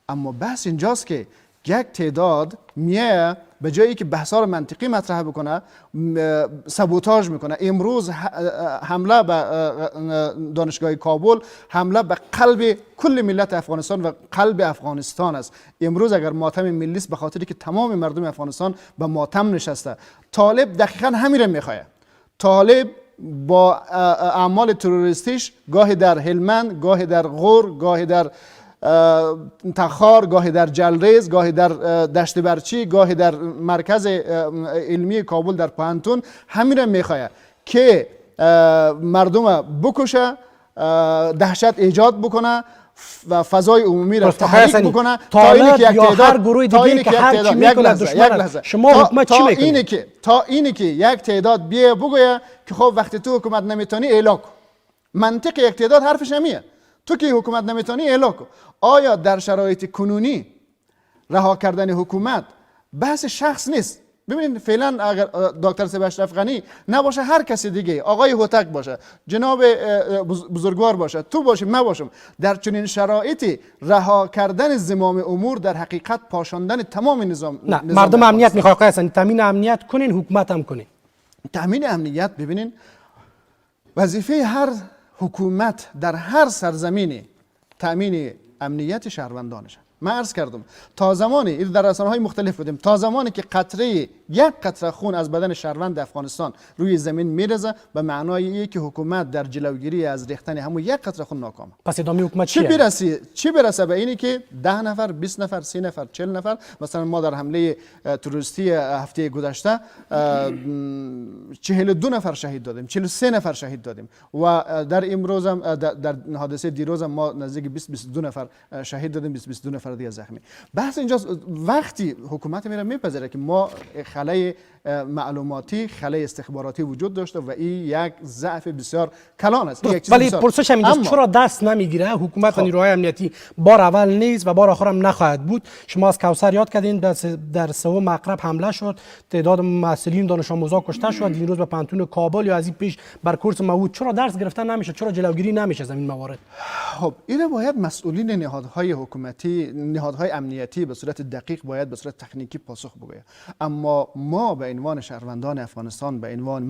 اما بحث اینجاست که یک تعداد میه به جایی که بحثا رو منطقی مطرح بکنه سابوتاژ میکنه. امروز حمله به دانشگاه کابل حمله به قلب کل ملت افغانستان و قلب افغانستان است. امروز اگر ماتم ملی است به خاطری که تمام مردم افغانستان به ماتم نشسته. طالب دقیقاً همین رو میخواد. طالب با اعمال تروریستیش گاهی در هلمند، گاهی در غور، گاهی در تخار، گاهی در جلریز، گاهی در دشت برچی، گاهی در مرکز علمی کابل در پانتون همین را میخواه که مردم بکشه، دهشت ایجاد بکنه و فضای عمومی را تحریک بکنه تا اینی که یک یک تعداد بیه بگویه که خب وقتی تو حکومت نمیتونی اعلام کن. منطق یک تعداد حرفش نمیه. تو که حکومت نمیتونی اعلام کن. آیا در شرایط کنونی رها کردن حکومت بحث شخص نیست؟ ببینید فعلا اگر دکتر صاحب اشرف غنی نباشه، هر کسی دیگه، آقای هوتک باشه، جناب بزرگوار باشه، تو باشه، من باشم، در چنین شرایطی رها کردن زمام امور در حقیقت پاشاندن تمام نظام. نه، مردم امنیت میخواد قیاسن، تامین امنیت کنین، حکومت هم کنین. تامین امنیت ببینین وظیفه هر حکومت در هر سرزمینی تامین امنیت شهروندانش. من عرض کردم تا زمانی در رسانه‌های مختلف بودیم، تا زمانی که یک قطره خون از بدن شهروند افغانستان روی زمین میرزه به معنای اینه که حکومت در جلوگیری از ریختن همون یک قطره خون ناکامه. پس ادامه حکومت چی برسه به اینی که 10 نفر، 20 نفر، 30 نفر، 40 نفر، مثلا ما در حمله تروریستی هفته گذشته 42 نفر شهید دادیم، 43 نفر شهید دادیم و در امروز هم در حادثه دیروز هم ما نزدیک 22 نفر شهید دادیم، 22 نفر دیگه زخمی. بحث اینجاست وقتی حکومت میره میپذیره که ما خلای معلوماتی، خلای استخباراتی وجود داشته و این یک ضعف بسیار کلان است. یک چیز ولی بسیار- پرسش هم اینجاست اما- چرا دست نمیگیره حکومت و نیروهای امنیتی؟ بار اول نیست و بار آخر هم نخواهد بود. شما از کوثر یاد کردین در سوم مغرب حمله شد، تعداد مسئولین دانش آموزا کشته شد، این روز به پانتون کابل یا از این پیش بر کورس موعود. چرا درس گرفتن نمیشه؟ چرا جلوگیری نمیشه از این موارد؟ خب این باید مسئولین نهادهای حکومتی، نهادهای امنیتی به صورت دقیق باید به صورت تکنیکی پاسخ بگوید. اما ما به عنوان شهروندان افغانستان، به عنوان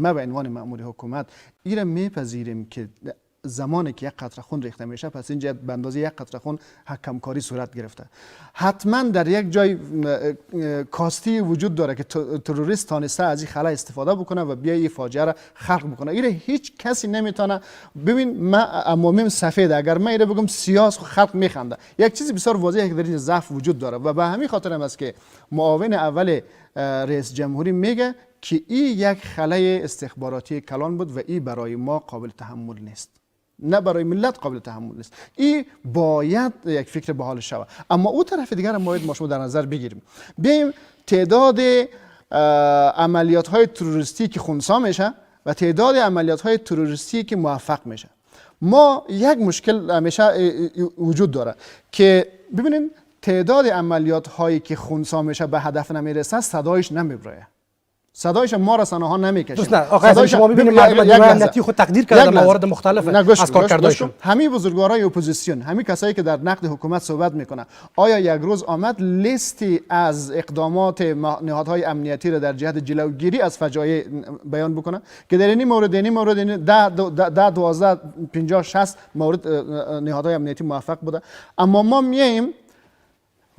مأمور حکومت این میپذیریم که زمانی که یک قطره خون ریخته میشه پس اینجا به اندازه یک قطره خون حکمکاری صورت گرفته. حتما در یک جای کاستی وجود داره که تروریست تانسته از این خلا استفاده بکنه و بیا این فاجعه را خلق بکنه. این هیچ کسی نمیتونه. ببین من عمومیم سفید، اگر من اینو بگم سیاس خلق میخنده. یک چیزی بسیار واضحه که در این ضعف وجود داره و به همین خاطر هم است که معاون اول رئیس جمهوری میگه که این یک خلای استخباراتی کلان بود و این برای ما قابل تحمل نیست، نه برای ملت قابل تحمل نیست. این باید یک فکر به حال شود. اما او طرف دیگر هم باید ما شما در نظر بگیریم. بیایم تعداد عملیات های تروریستی که خنثی میشه و تعداد عملیات های تروریستی که موفق میشه. ما یک مشکل همیشه وجود داره که ببینید تعداد عملیات هایی که خنثی میشه به هدف نمیرسه، صدایش نمیبره. صدایش ما رسانه ها نمیکشه. دوست نه آخه شما ببینید مردم امنیتی خود تقدیر کردن موارد مختلف از کارکردشون. همین بزرگوارای اپوزیسیون، همین کسایی که در نقد حکومت صحبت میکنن، آیا یک روز آمد لیستی از اقدامات نهادهای امنیتی را در جهت جلوگیری از فجایع بیان بکنه که در این مورد 10 12 50 60 مورد نهادهای امنیتی موفق بوده؟ اما ما میایم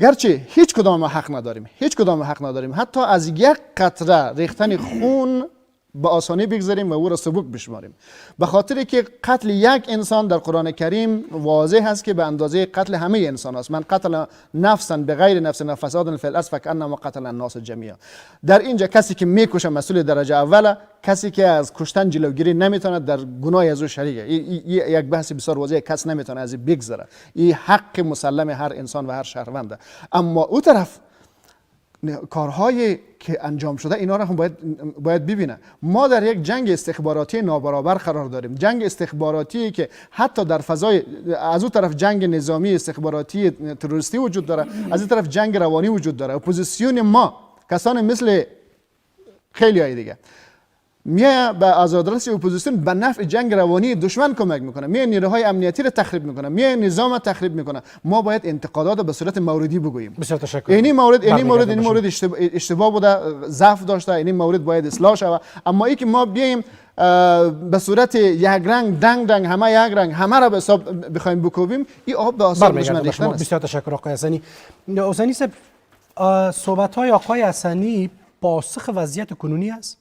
گرچه هیچ کدام ما حق نداریم حتی از یک قطره ریختن خون به آسانی بگذاریم و او را سبک بشماریم، به خاطر که قتل یک انسان در قرآن کریم واضح هست که به اندازه قتل همه انسان است. من قتل نفسا بغیر نفس فساد فی الارض فکانما قتل الناس جمیعا. در اینجا کسی که میکشه مسئول درجه اوله، کسی که از کشتن جلوگیری نمیتونه در گناه از او شریکه. یک بحث بسیار واضحه، کس نمیتونه از این بگذره. این حق مسلم هر انسان و هر شهرونده. اما او طرف کارهایی که انجام شده اینا را هم باید ببینه. ما در یک جنگ استخباراتی نابرابر قرار داریم، جنگ استخباراتی که حتی در فضای از اون طرف جنگ نظامی استخباراتی تروریستی وجود داره، از این طرف جنگ روانی وجود داره. اپوزیسیون ما کسانی مثل خیلی های دیگه میه به آزادرسی اپوزیسیون به نفع جنگ روانی دشمن کمک میکنه، میه نیروهای امنیتی رو تخریب میکنه، میه نظام تخریب میکنه. ما باید انتقادات به صورت موردی بگوییم. بسیار تشکر. این مورد اشتباه بوده، ضعف داشته، این مورد باید اصلاح شود. اما ای که ما بیایم به صورت یک رنگ دنگ همه یک رنگ همه را به حساب بخوایم بکوبیم، این آب به آسیاب دشمن ریختن است. بسیار تشکر آقای حسنی. حسنی صاحب، صحبت های آقای حسنی پاسخ وضعیت کنونی است؟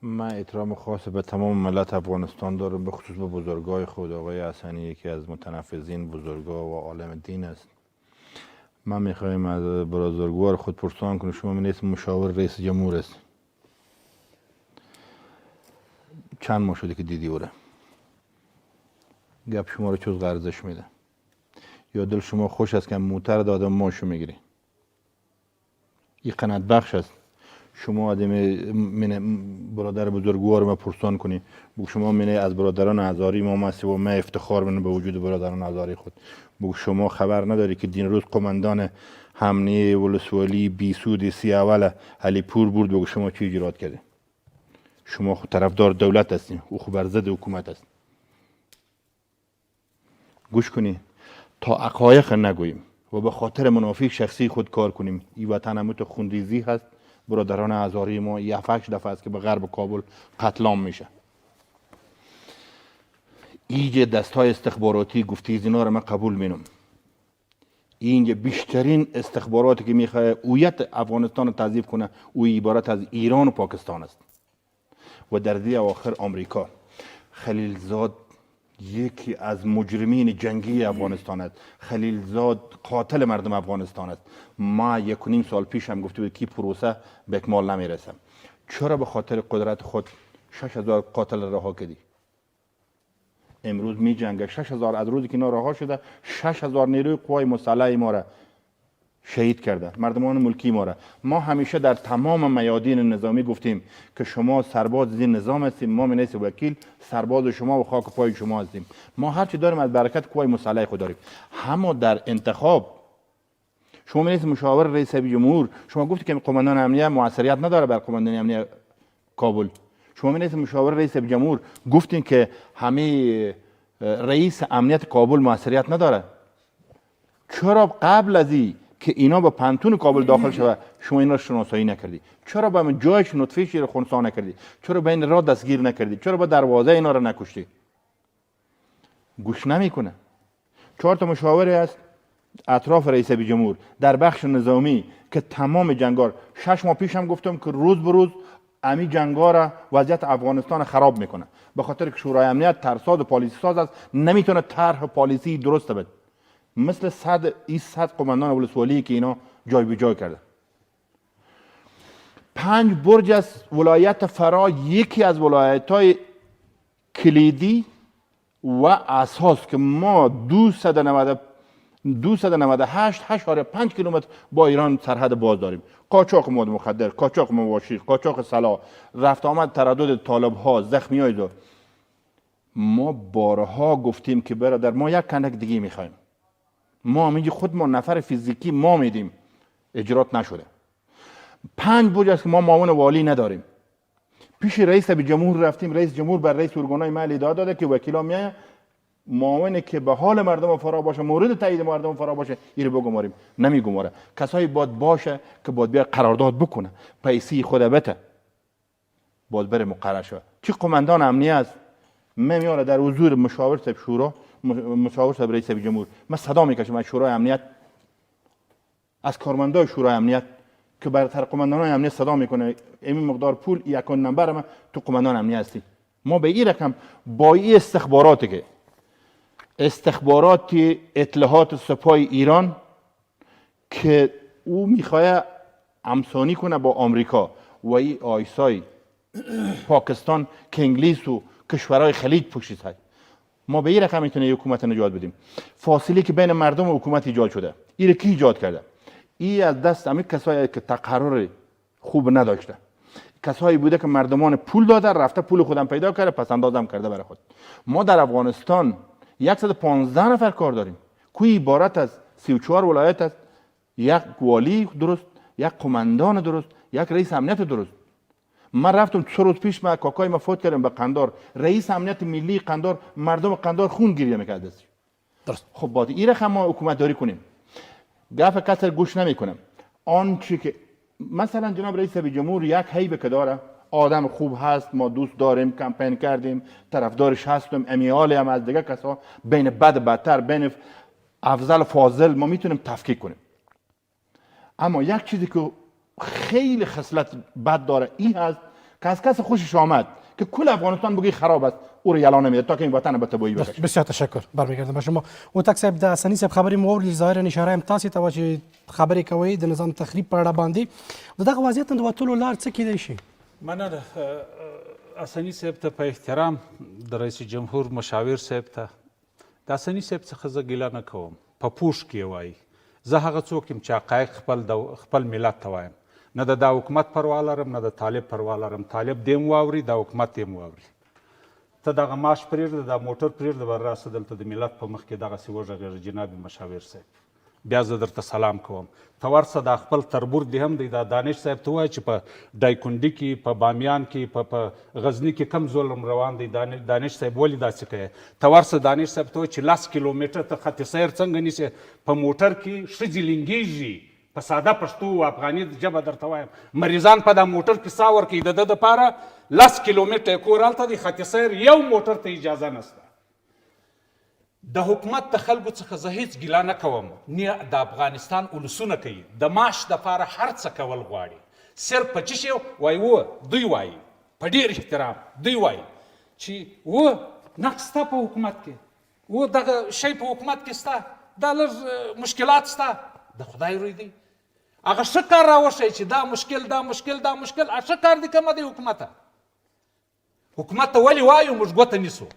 من احترام خاص به تمام ملت افغانستان دارم، به خصوص به بزرگای خود. آقای حسنی یکی از متنفذین بزرگا و عالم دین است. من میخوایم از بزرگوار خود پرسان کنم، شما من اسم مشاور رئیس جمهور است، چند ماه شده که دیدی اوره؟ گپ شما رو چوز ارزش میده؟ یا دل شما خوش است که موتر دادم ماشو میگیری؟ این قناعت بخش است. شما آدم من برادر بزرگوار ما پرسان کنی، بگو شما من از برادران هزاری ما هستی و من افتخار من به وجود برادران هزاری خود. بگو شما خبر نداری که دین روز قماندان حمله ولسوالی بیسود سی اول علی پور برد، بگو شما چی اجرات کرده؟ شما خود طرفدار دولت هستین، او خود بر ضد حکومت است. گوش کنی تا حقایق نگوییم و به خاطر منافع شخصی خود کار کنیم. این وطن همون خونریزی هست. برادران هزاری ما 7-8 دفعه است که به غرب کابل قتل عام میشه. اینجا دستای استخباراتی گفتی اینا رو من قبول مینم. اینجا بیشترین استخباراتی که میخواد هویت افغانستان رو تضعیف کنه او عبارت از ایران و پاکستان است و در دی آخر آمریکا. خلیلزاد یکی از مجرمین جنگی افغانستان است. خلیلزاد قاتل مردم افغانستان است. ما 1.5 سال پیش هم گفته بود که پروسه به اکمال نمیرسه. چرا به خاطر قدرت خود 6000 قاتل رها کردی؟ امروز می جنگه 6000 از روزی که اینا رها شده 6000 نیروی قوای مسلح ما را شهید کرده مردمان ملکی ما را. ما همیشه در تمام میادین نظامی گفتیم که شما سرباز این نظام هستیم، ما منیس وکیل سرباز شما و خاک پای شما هستیم. ما هر چی داریم از برکت قوای مسلح خود داریم. اما در انتخاب شما منیس مشاور رئیس جمهور، شما گفتی که قماندان امنیه موثریت نداره بر قماندان امنیه کابل. شما منیس مشاور رئیس جمهور گفتین که همه رئیس امنیت کابل موثریت نداره. چرا قبل از این که اینا به پانتون کابل داخل شود شما اینا رو شناسایی نکردی؟ چرا به جایش نطفه رو خنثی نکردی؟ چرا به این راه دستگیر نکردی؟ چرا به دروازه اینا رو نکشتی؟ گوش نمیکنه. 4 تا مشاوری است اطراف رئیس جمهور در بخش نظامی که تمام جنگار 6 ماه پیش هم گفتم که روز به روز امی جنگا را وضعیت افغانستان خراب میکنه، به خاطر که شورای امنیت ترساز و پالیسی ساز است، نمیتونه طرح پالیسی درست بده. مثل 100 قماندان ولسوالی که اینا جای به جای کرده. 5 برج از ولایت فرا یکی از ولایت‌های کلیدی و اساس که ما 298.5 کیلومتر با ایران سرحد باز داریم. قاچاق مواد مخدر، قاچاق مواشی، قاچاق سلاح، رفت آمد تردد طالب ها، زخمی های دار. ما بارها گفتیم که برادر ما یک کندک دیگه میخوایم. ما میگی خود ما نفر فیزیکی ما میدیم، اجرات نشده. 5 برج است که ما معاون والی نداریم. پیش رئیس جمهور رفتیم، رئیس جمهور بر رئیس ارگانهای محلی داده که وکیلا میایه معاونه که به حال مردم فرا باشه، مورد تایید مردم فرا باشه، این رو بگماریم. نمیگماره. کسایی باشه که باید بیا قرارداد بکنه، پیسی خود بته، باید بره مقرر شود. چی قماندان امنیه است میاره در حضور مشاور صاحب شورا، مشاور صاحب رئیس جمهور، من صدا میکشم از شورای امنیت، از کارمندای شورای امنیت که برتر قماندان امنیت صدا میکنه این مقدار پول یک نمبر من تو قماندان امنیت هستی. ما به این رقم با این استخباراتی که استخبارات اطلاعات سپاه ایران که او میخواه همسانی کنه با آمریکا و این آیسای پاکستان که انگلیس و کشورهای خلیج پشت هست، ما به این رقم میتونه حکومت نجات بدیم. فاصله که بین مردم و حکومت ایجاد شده، این کی ایجاد کرده؟ این از دست همین کسایی که تقرر خوب نداشته، کسایی بوده که مردمان پول داده، رفته پول خودم پیدا کرده، پس اندازم کرده برای خود. ما در افغانستان 115 نفر کار داریم، کوی عبارت از 34 ولایت است، یک والی درست، یک قماندان درست، یک رئیس امنیت درست. من رفتم 3 روز پیش ما کاکای ما فوت کردم به قندار، رئیس امنیت ملی قندار، مردم قندار خون گریه میکرد. درست. خب باید این رقم ما حکومت داری کنیم. گپ کسر گوش نمیکنم. آنچه که مثلا جناب رئیس جمهور یک هیبه که داره، آدم خوب هست، ما دوست داریم، کمپین کردیم، طرفدارش هستیم، امیال هم از دیگه کسا، بین بد بدتر، بین افضل فاضل ما میتونیم تفکیک کنیم. اما یک چیزی که خیلی خصلت بد داره این هست که از کس خوشش آمد که کل افغانستان بگی خراب است، او رو یلا نمیده تا که این وطن به تباهی بکشه. بسیار تشکر. برمیگردم به شما. اوتک صاحب د حسني صاحب خبرې مو اورېدلې، ظاهرا اشاره هم تاسې ته وه چې خبرې کوئ د نظام تخریب په اړه باندې. د دغه وضعیت نه د وتلو لار څه کیدای شي؟ مننه. حسني صاحب ته په احترام د رئیس جمهور مشاور صاحب ته د حسني صاحب څخه زه ګیله نه کوم، په پوښ کې وایي. زه هغه څوک یم چې حقایق خپل ملت ته وایم، نه د دا حکومت پروا لرم، نه د طالب پروا لرم. طالب دې هم واوري، دا حکومت دې هم واوري. ته دغه معاش پرېږده، دا موټر پرېږده، بر راسه دلته د ملت په مخ کې دغسې وغږېږه جناب مشاور صاحب. بیا زه درته سلام کوم. ته ورسه دا خپل تربور دې هم دی، دا دانش صاحب ته ووایه چې په دایکنډي کې، په بامیان کې، په غزني کې کم ظلم روان دی. دانش صاحب ولې داسې کوې؟ ته ورسه دانش صاحب ته ووایه چې 10 کیلومتره ته خط سیر څنګه نیسې؟ په موټر کې ښځې لنګېږي، په ساده پښتو او افغاني ژبه درته وایم. مریضان په دا موټر کې ساه ورکوي، د ده دپاره 10 کیلومتره کور هلته دی، خط سیر یو موټر ته اجازه نشته. د حکومت د خلکو څخه زه هیڅ ګیله نه کوم، نه د افغانستان اولسونه کوي، د معاش دپاره هر څه کول غواړي. صرف په څه شی وایي؟ دوی وایي په ډېر احترام، دوی وایي چې نقص سته په حکومت کې، دغه شی په حکومت کې سته، دا لږ مشکلات سته. د خدای روی دی، هغه ښه کار راوښیي چې دا مشکل، دا مشکل، دا مشکل، ښه کار دی که دی حکومته؟ حکومت ته ولې وایو موږ ګوته نیسو؟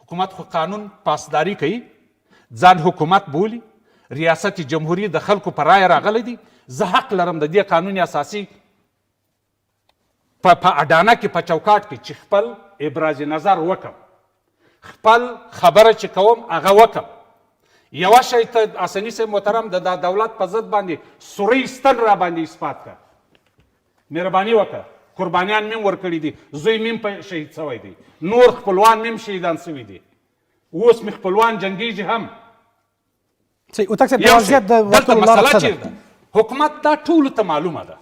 حکومت خو قانون پاسداري کوي، ځان حکومت بولي، ریاست جمهوری د خلکو په رایه راغلی دی. زه حق لرم د دې قانون اساسي په اډانه کې په چوکاټ کې چې خپل ابراز نظر وکم، خپل خبره چې کوم هغه وکم. یوه شی ته حسني صاحب محترم د دولت په ضد باندې سوری ستن را باندې اثبات کړه. مهرباني وکړه، قربانیان میم ورکړي دي، زوی میم په شهید شوی دی، نور خپلوان میم شهیدان شوي دي، اوس مې خپلوان جنګیږي هم. دلته مسله چیرې ده؟ حکومت دا ټولو ته معلومه ده.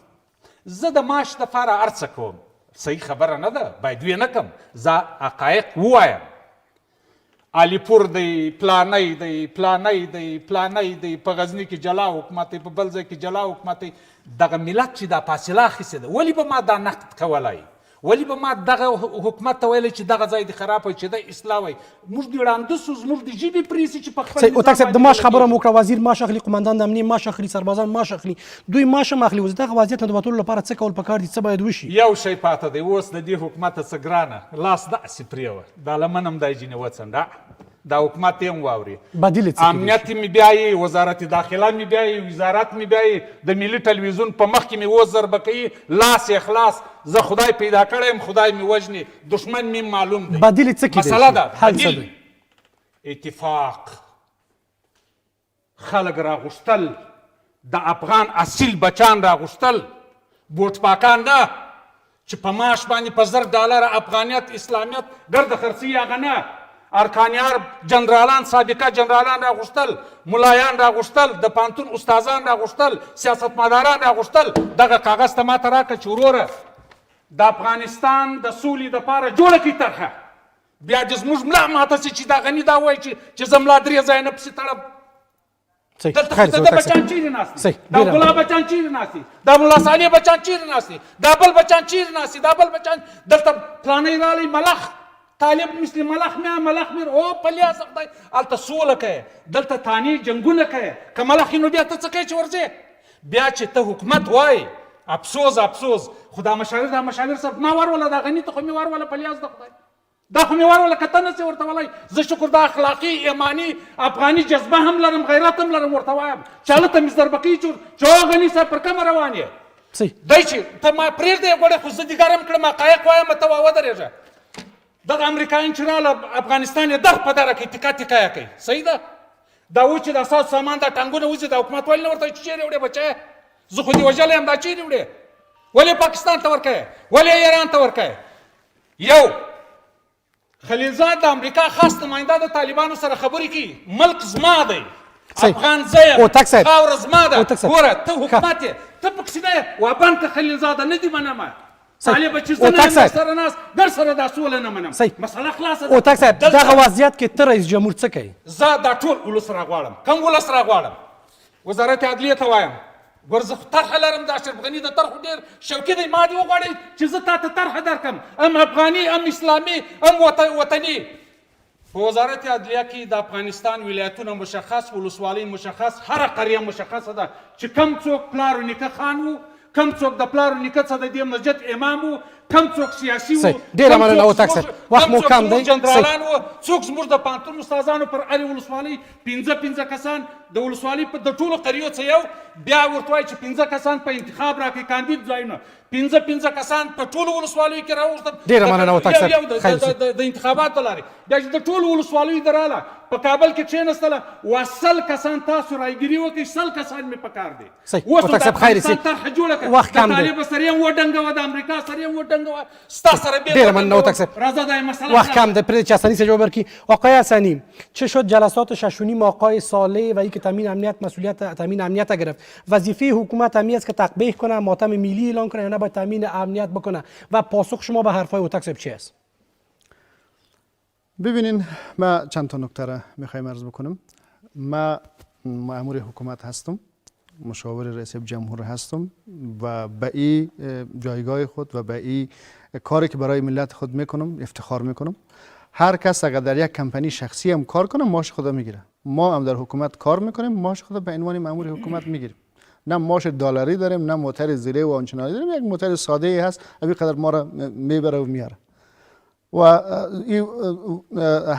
زه د معاش دپاره هر څه کوم، صحیح خبره نه ده، باید ویې نه کړم، زه حقایق ووایم. علیپور دی، پلانی دی، پلانی دی، پلانی دی، په غزني کې جلا حکومت دی، په بل ځای کې جلا حکومت دی. دغه ملت چې دا فاصله اخیستې ده، ولې به ما دا نقد کولی؟ ولې به ما دغه حکومت ته ویلی چې دغه ځای دې خراب وي، چې دی اصلاح وي؟ موږ د ړانده سو، زموږ د ژبې پرېسي چې په خپل اوتاک صاحب د معاش خبره مو وکړه، وزیر معاش اخلي، قمندان د امنیې معاش اخلي، سربازان معاش اخلي، دوی معاش هم اخلي. اوس دغه وضعیت نه د وتلو لپاره څه کول پکار دي؟ څه باید وشي؟ یو شی پاته دی، اوس د دې حکومت څه ګرانه لاس داسې پرېوه، دا لمن هم دی ځینې وڅنډه، دا حکومت یې هم واوري. بدیل څه امنیت مې بیایي، وزارت داخله مې بیایي، وزارت مې بیایي، د ملي ټلویزیون په مخ کې مې اوس ضربه کوي، لاس یې خلاص. زه خدای پیدا کړی یم، خدای مې وژني، دښمن مې معلوم دی. بدیل څه کیدای شي؟ مسله ده حل څه بدیل دی؟ اتفاق، خلک راغوښتل، د افغان اصیل بچان راغوښتل، بوټ پاکان نه چې په معاش باندې په $1000 افغانیت اسلامیت ګرده خرڅي هغه نه. ارکانیار جنرالان، سابقه جنرالان راغوښتل، ملایان راغوښتل، د پانتون استادان راغوښتل، سیاستمداران راغوښتل. دغه کاغذ ته ماته راکړه چې وروره د افغانستان د سولې دپاره جوړه کړي طرحه. بیا دې زموږ ملا ماته شي چې دا غني دا وایي چې زه ملا 3 ځایه نه پسې تړم. دلته د بچان چیرې ناست دي؟ دا ګلاب بچان چیرې ناست دي؟ دا ملا صالح بچان چیرې ناست دي؟ دا بل بچان چیرې ناست دي؟ دا بل بچان دلته پلانی رالی ملخ طالب مثل ملخ میر او پلیا خدای هلته سوله کوي، دلته تانی جنګونه کوي. که ملخ نو بیا ته څه کوې چې ورځې؟ بیا چې ته حکومت وایي افسوس افسوس. خو دا مشاور صاحب ما وروله، دا غني ته خو مې وروله پلیاز د خدای، دا خو مې وروله که ته نه سې ورته ولی. زه شکر دا اخلاقي ایماني افغاني جذبه هم لرم، غیرت هم لرم، ورته وایم چې هلته مې ضربه کوي چې او غني صاحب پر کومه روان یې؟ دی چې ته ما پرېږدې غوړې، خو زه دې ګرم کړم، حقایق وایم، ته ودرېږه. دغه امریکایان چې راله افغانستان یې دغ په دغه کوي، تکه تکه یې کوي. صحیح ده؟ دا و چې د اساس سامان دا ټانګونه وځي، دا حکومت ولې نه ورته وایي چې چېرې وړې بچی؟ زه خو دې وژلی یم، دا چېرې وړې؟ ولې پاکستان ته ورکوې؟ ولې ایران ته ورکوې؟ یو خلیلزاد د امریکا خاص نماینده د طالبانو سره خبرې کوي، ملک زما دی، افغان زه یم، خاوره زما ده. ګوره ته حکومت یې، ته پکښې نه یې، وابن که خلیلزاده نه دي منمه. طالب چې زه نه یم سره ناست، در سره دا سوله نه منم، مسله خلاصه ده. اوتاک صاحب دغه وضعیت کې ته رئیس جمهور څه کوي؟ زه دا ټول ولس راغواړم. کوم ولس راغواړم؟ وزارت عدلیې ته وایم ګوره زه خو طرحه لرم، د اشرف غني د طرحو ډېر شوقي دی، ما دې وغواړئ چې زه تا ته طرحه درکړم، ام افغاني ام اسلامي ام وطني. په وزارت عدلیه کې د افغانستان ولایتونه مشخص، ولسوالۍ مشخص، هره قریه مشخصه ده چې کم څوک پلار و نیکه خان و، کم څوک د پلار و نیکه څخه د دې مسجد امام و، کم څوک سیاسي و، ډېره مننه اوتاک صاحب، وخت مو کم دی. جنرالان و، څوک زموږ د پانتون استادانو پر هرې ولسوالۍ 5 کسان، د ولسوالۍ د ټولو قریو څه یو، بیا ورته وایي چې 5 کسان په انتخاب راکړي کاندید ځایونه، 5 کسان په ټولو ولسوالیو کې راوغوښتل. ډېره مننه اوتاک صاحب. د انتخاباتو لارې بیا چې د ټولو ولسوالیو د راله په کابل کې کښېنستله، 100 کسان تاسو رایګیري وکړئ، 100 کسان مې پکار دي. اوس نو د افغانستان طرحه جوړه کړه، د طالب سره یې هم وډنګوه، د امریکا سره یې هم وډنګوه، ستا سره بیا ډېره مننه اوتاک صاحب. راځه دا مسئله وقت کم ده، پرید که حسنی سے جواب برکی. آقای حسنی چه شد جلسات 6 آقای صالح و اینکه تامین امنیت مسئولیت تامین امنیت گرفت؟ وظیفه حکومت همین است که تقبیح کنه، ماتم ملی اعلان کنه یا نه باید تامین امنیت بکنه؟ و پاسخ شما به حرفای اوتاک صاحب چی است؟ ببینین ما چند تا نکته را میخوایم عرض بکنم. ما مأمور حکومت هستم، مشاور رئیس جمهور هستم و به این جایگاه خود و به این کاری که برای ملت خود میکنم افتخار میکنم. هر کس اگر در یک کمپانی شخصی هم کار کنه ماش خدا میگیره. ما هم در حکومت کار میکنیم، ماش خدا به عنوان مأمور حکومت میگیریم. نه ماش دلاری داریم، نه موتر زیره و آنچنانی داریم، یک موتر ساده ای هست، همین قدر ما را میبره و میاره. و این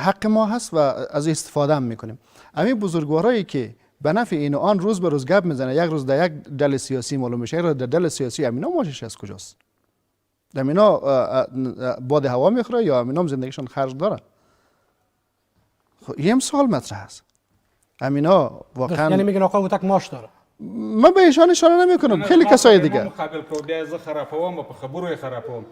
حق ما هست و از استفاده هم میکنیم. همین بزرگوارایی که به نفع این و آن روز به روز گپ میزنه، یک روز در یک دل سیاسی معلوم میشه، یک روز در دل سیاسی امینا ماشش از کجاست؟ امینا باد هوا میخوره یا امینا هم زندگیشون خرج داره؟ خب این سوال مطرح است. امینا واقعا یعنی میگن آقا اوتک ماش داره. من به ایشان اشاره نمی کنم، خیلی کسای دیگه. مقابل کو بیا زه خرابوم په خبرو یې خرابوم.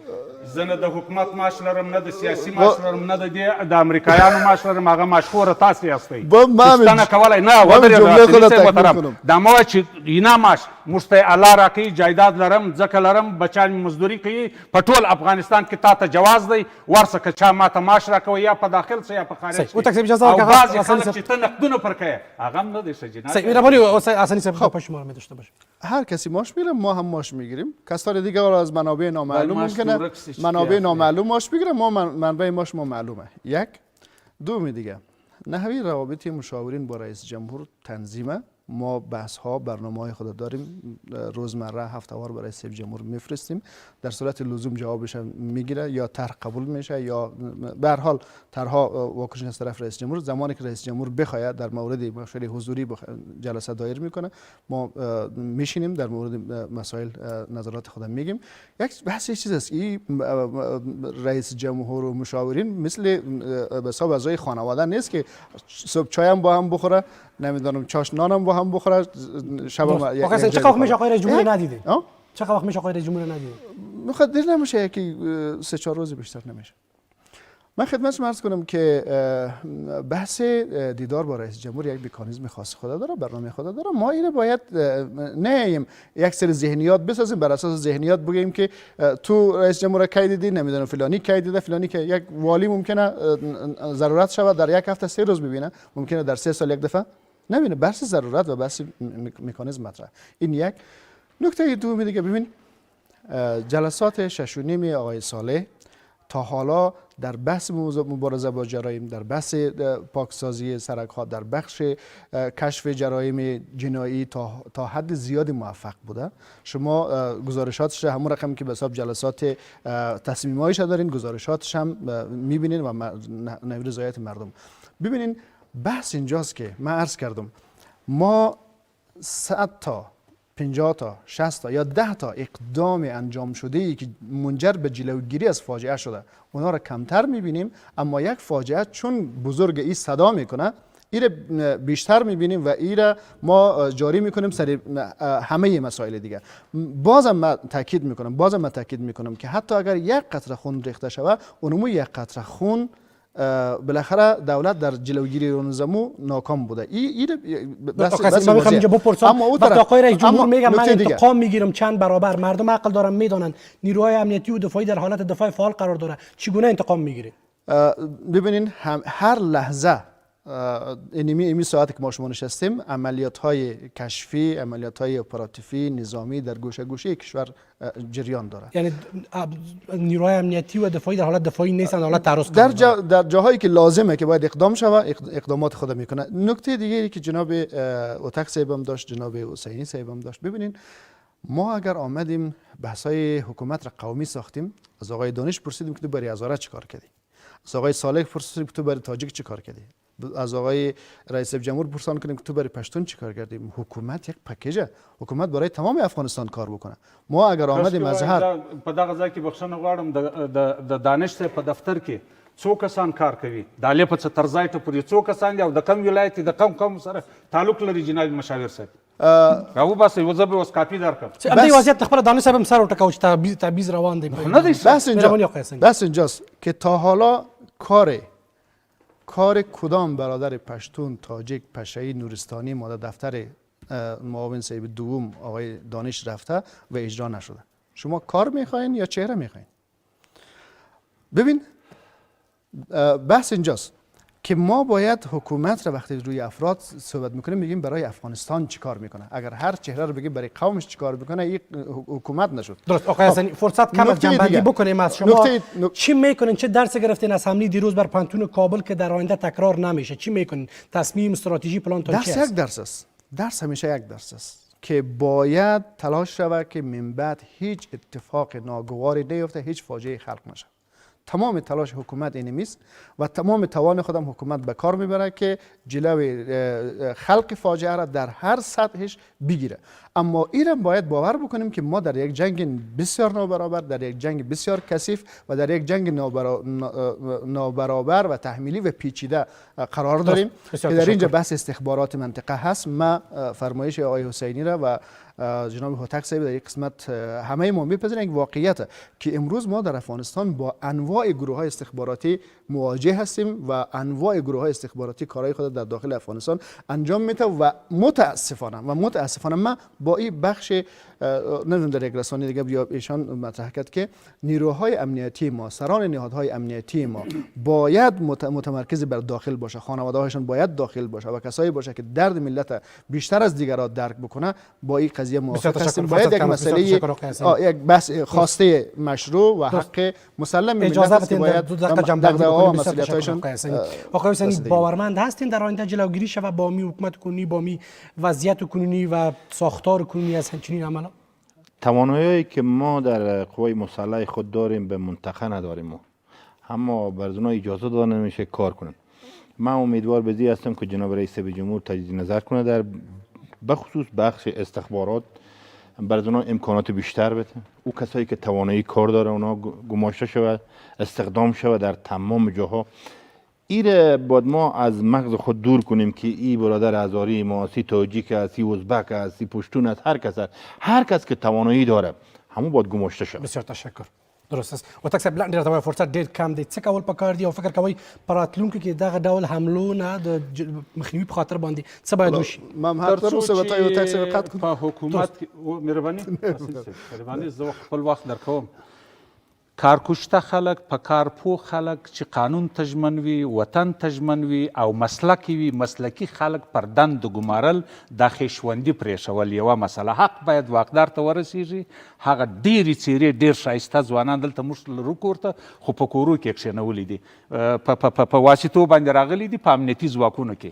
زه نه د حکومت معاش لرم، نه د سیاسي معاش لرم، نه د امریکایانو معاش لرم. هغه مشهوره تاسو یاستئ. پوښتنه کولای نه ودرېږه. دا مو چې اینا معاش موږ ته الله راکوي، جایداد لرم، ځکه لرم، بچیان مې مزدوري کوي. په ټول افغانستان کې تا ته جواز دی، ورسه که چا ما ته معاش راکوي یا په داخل څه یا په خارج کې. او بعضې خلک چې ته نقدونه پر کوې هغه هم نه دی ښه جناب. مهربانی حسنی صاحب شما می داشته باشه. هر کسی ماش میره، ما هم ماش میگیریم. کسان دیگه از منابع نامعلوم ممکنه منابع نامعلوم ماش بگیره، ما منبع ماش ما معلومه. یک دومی دیگه نحوی روابط مشاورین با رئیس جمهور تنظیمه. ما بحث ها برنامه های خود داریم، روزمره هفتهوار برای رئیس جمهور میفرستیم، در صورت لزوم جوابش میگیره یا طرح قبول میشه یا به هر حال طرحها واکنش از طرف رئیس جمهور. زمانی که رئیس جمهور بخواهد در مورد مشکل حضوری جلسه دایر میکنه، ما میشینیم در مورد مسائل نظرات خود میگیم. یک بحث چیز است، این رئیس جمهور و مشاورین مثل به حساب اعضای خانواده نیست که صبح چای هم با هم بخوره، نمیدونم چاش نانم با هم بخوره، شب هم چه وقت میشه آقای رئیس جمهور ندیده؟ چه وقت میشه آقای رئیس جمهور ندیده؟ میخواد دیر نمیشه که 3-4 روز بیشتر نمیشه. من خدمت شما عرض کنم که بحث دیدار با رئیس جمهور یک مکانیزم خاص خود داره، برنامه خود داره. ما اینو باید نه یک سری ذهنیات بسازیم، بر اساس ذهنیات بگیم که تو رئیس جمهور کی دیدی، نمیدونم فلانی کی دیده، فلانی کی. یک والی ممکنه ضرورت شود در یک هفته 3 روز ببینه، ممکنه در 3 سال یک دفعه نبینه. بحث ضرورت و بحث مکانیزم مطرح. این یک. نکته دوم دیگه ببین، جلسات 6 و نیم آقای صالح تا حالا در بحث مبارزه با جرایم، در بحث پاکسازی سرک‌ها، در بخش کشف جرایم جنایی تا حد زیادی موفق بوده. شما گزارشاتش همون رقم که به حساب جلسات تصمیم‌هایش دارین، گزارشاتش هم می‌بینین و نوید رضایت مردم. ببینین بحث اینجاست که من عرض کردم ما 100 تا 50 تا 60 تا یا 10 تا اقدام انجام شده ای که منجر به جلوگیری از فاجعه شده اونا را کمتر میبینیم، اما یک فاجعه چون بزرگ ای صدا میکنه این بیشتر میبینیم و این ما جاری میکنیم سر همه مسائل دیگه. بازم من تاکید میکنم که حتی اگر یک قطره خون ریخته شود، اونمو یک قطره خون بالاخره دولت در جلوگیری اون زمو ناکام بوده. بس من میخوام اینجا بپرسم، وقتی آقای رئیس جمهور میگه من انتقام میگیرم چند برابر، مردم عقل دارن میدونن نیروهای امنیتی و دفاعی در حالت دفاع فعال قرار داره، چگونه انتقام میگیره؟ ببینین هر لحظه اینمی ساعتی که ما شما نشستیم، عملیات های کشفی، عملیات های اپراتیفی نظامی در گوشه گوشه کشور جریان داره. یعنی نیروهای امنیتی و دفاعی در حالت دفاعی نیستن، در حالت تعرض در جاهایی که لازمه که باید اقدام شود اقدامات خود میکنه. نکته دیگری که جناب اوتک صاحبم داشت، جناب حسینی صاحبم داشت، ببینین ما اگر آمدیم بحثای حکومت را قومی ساختیم، از آقای دانش پرسیدیم که تو برای هزاره چیکار کردی، از آقای صالح پرسیدیم که تو برای تاجیک چیکار کردی، از آقای رئیس جمهور پرسان کنیم که تو برای پشتون چیکار کردیم. حکومت یک پکیجه، حکومت برای تمام افغانستان کار بکنه. ما اگر آمدیم از هر په دغه ځای کې بخښنه غواړم د دانش صاحب په دفتر کې څو کسان کار کوي، د علي په ترځای ته پورې څو کسان دي او د کم ولایت د کم قوم سره تعلق لري جناب مشاور صاحب؟ راو بس یو ځبه اوس کاپی درکړم. همدې وضعیت خبره دانش صاحب هم سر وټکاو چې تعویض روان دی. نه دی بس اینجاست که تا حالا کار کدام برادر پشتون، تاجیک، پشه‌ای، نورستانی ماده دفتر معاون صاحب دوم آقای دانش رفته و اجرا نشده. شما کار میخواین یا چهره میخواین؟ ببین بحث اینجاست که ما باید حکومت را وقتی روی افراد صحبت میکنیم میگیم برای افغانستان چیکار میکنه. اگر هر چهره رو بگیم برای قومش چیکار میکنه، این حکومت نشد. درست. آقای حسنی فرصت کم است جنبندی بکنیم از شما. چی میکنین؟ چه درس گرفتین از حمله دیروز بر پانتون کابل که در آینده تکرار نمیشه؟ چی میکنین؟ تصمیم، استراتژی، پلان تا چی است؟ یک درس است. درس همیشه یک درس است که باید تلاش شود که من بعد هیچ اتفاق ناگواری نیفته، هیچ فاجعه خلق نشه. تمام تلاش حکومت اینمیست و تمام توان خودم حکومت به کار میبره که جلوی خلق فاجعه را در هر سطحش بگیره. اما این باید باور بکنیم که ما در یک جنگ بسیار نابرابر، در یک جنگ بسیار کثیف و در یک جنگ نابرابر و تحمیلی و پیچیده قرار داریم که در اینجا بحث استخبارات منطقه هست. ما فرمایش آقای حسینی را و جناب هوتک صاحب در یک قسمت همه ما میپذیریم یک واقعیت که امروز ما در افغانستان با انواع گروه های استخباراتی مواجه هستیم و انواع گروه های استخباراتی کارهای خود در داخل افغانستان انجام میده و متاسفانه ما با این بخش نمیدونم در یک رسانه دیگه بیا ایشان مطرح کرد که نیروهای امنیتی ما، سران نهادهای امنیتی ما باید متمرکز بر داخل باشه، خانواده هاشون باید داخل باشه و کسایی باشه که درد ملت بیشتر از دیگران درک بکنه. با این قضیه موافق هستیم. باید یک مسئله یک بحث خواسته مشروع و حق مسلم ملت است که باید دغدغه‌ها و مسئولیت‌هایشان. آقای حسینی باورمند هستین در آینده جلوگیری شود با می حکومت کنونی، با می وضعیت کنونی و ساختار کنونی از همچنین عملا؟ توانایی که ما در قوای مسلح خود داریم به منطقه نداریم، اما بر اونها اجازه داده نمیشه کار کنن. من امیدوار به این هستم که جناب رئیس جمهور تجدید نظر کنه در بخصوص بخش استخبارات، بر اونها امکانات بیشتر بده. او کسایی که توانایی کار داره اونا گماشته شود، استخدام شود در تمام جاها. این باید ما از مغز خود دور کنیم که این برادر هزاری ما، سی تاجیک است، سی ازبک است، سی پشتون است، هر کس که توانایی داره همون باید گماشته شود. بسیار تشکر. درست است. و تکسب لاندې راته فرصت ډیر کم دی. څه کول پکار دی او فکر کوي په راتلونکو کې دغه ډول حملو نه د مخنیوي په خاطر باندې څه باید وشي؟ ما هم تر اوسه به تا یو تکس قطع کړم. په حکومت مهرباني زه خپل وخت درکوم. کارکشته خلک، په کارپوه خلک چې قانون ته ژمن وي، وطن ته ژمن وي او مسلکي وي، مسلکي خلک پر دندو ګمارل دا خیشوندي پرېښول یوه مسله. حق باید واقدار ته ورسیږي. هغه ډېرې څېرې ډېر ښایسته ځوانان دلته موږ لرو کور ته، خو په کورو کې یې کښېنولي دي، په واسطو باندې راغلي دي په امنیتي ځواکونو کې.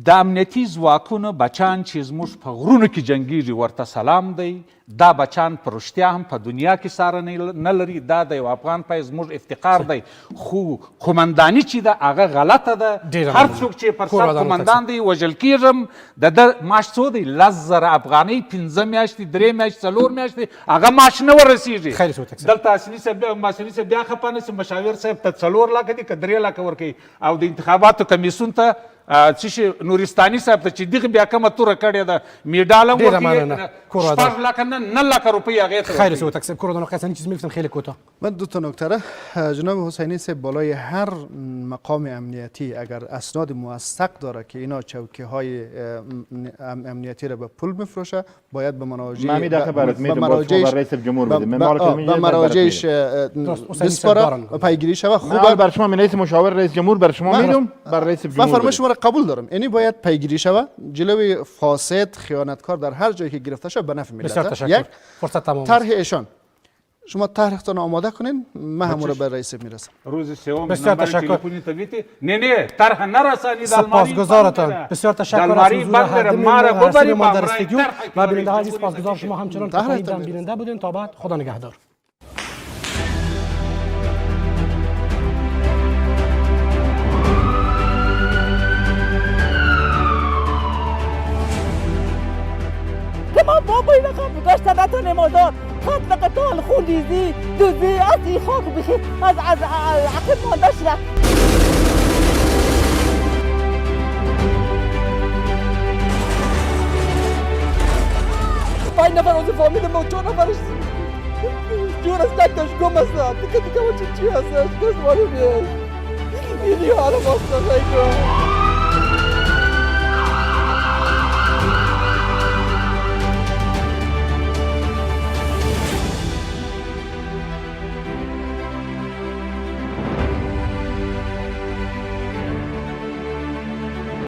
د امنیتي ځواکونو بچان چې زموږ په غرونو کې جنګیږي ورته سلام دی. دا بچان په رښتیا هم په دنیا کې ساره نه لري. دا د یو افغان پای زموږ افتخار دی. خو قومنداني چې ده هغه غلطه ده. هر څوک چې پر سر قومندان دی وژل کېږم. د ده معاش څو دی؟ 10,000 افغانۍ، 5 میاشتې، 3 میاشتې، 4 میاشتې هغه معاش نه ورسېږي. دلته اصلي صاحب بیا خفه نه شي، مشاور صاحب ته 4 لکه دي که 3 لکه ورکوي او د انتخاباتو کمیسیون ته څه شي نورستاني صاحب ته چې دغه بیا کومه توره کړې ده میډال هم ورکوي 4 لکه نه لکه روپۍ هغې ته خیر سو تکسب کورو قیسانی چیز میگفتم خیلی کوتاه. من دو تا نکته جناب حسینی صاحب بالای هر مقام امنیتی اگر اسناد موثق داره که اینا چوکی های امنیتی را به پول میفروشه باید به مراجعش بسپاره و پیگیری شود. خوبه بر شما رئیس مشاور رئیس جمهور بر شما میدم، بر رئیس جمهور من فرمایش شما را قبول دارم. یعنی باید پیگیری شود جلوی فاسد خیانتکار در هر جایی که گرفته شد به نفع ملت. یک فرصت تمام. طرح ایشان شما طرحتون آماده کنین، من همون رو به رئیس میرسم. روز سوم نمبر تلفنی تبیتی نه طرح نرسانی. سپاسگزارتان. بسیار تشکر از حضور هر ما در استودیو و بیننده عزیز. سپاسگزار شما همچنان که بیننده بودین. تا بعد خدا نگهدار. ما بابایی رقم گذاشتن نتانه مادار قتل قتال خونریزی دوزی از این خاک بخی از عقل مانداش رفت. پنج نفر از فامیل ما 4 نفرش جون از تکتاش گم هستن. دیگه چی هستش؟ کس مالو بیست اینی حالا باستن خیلی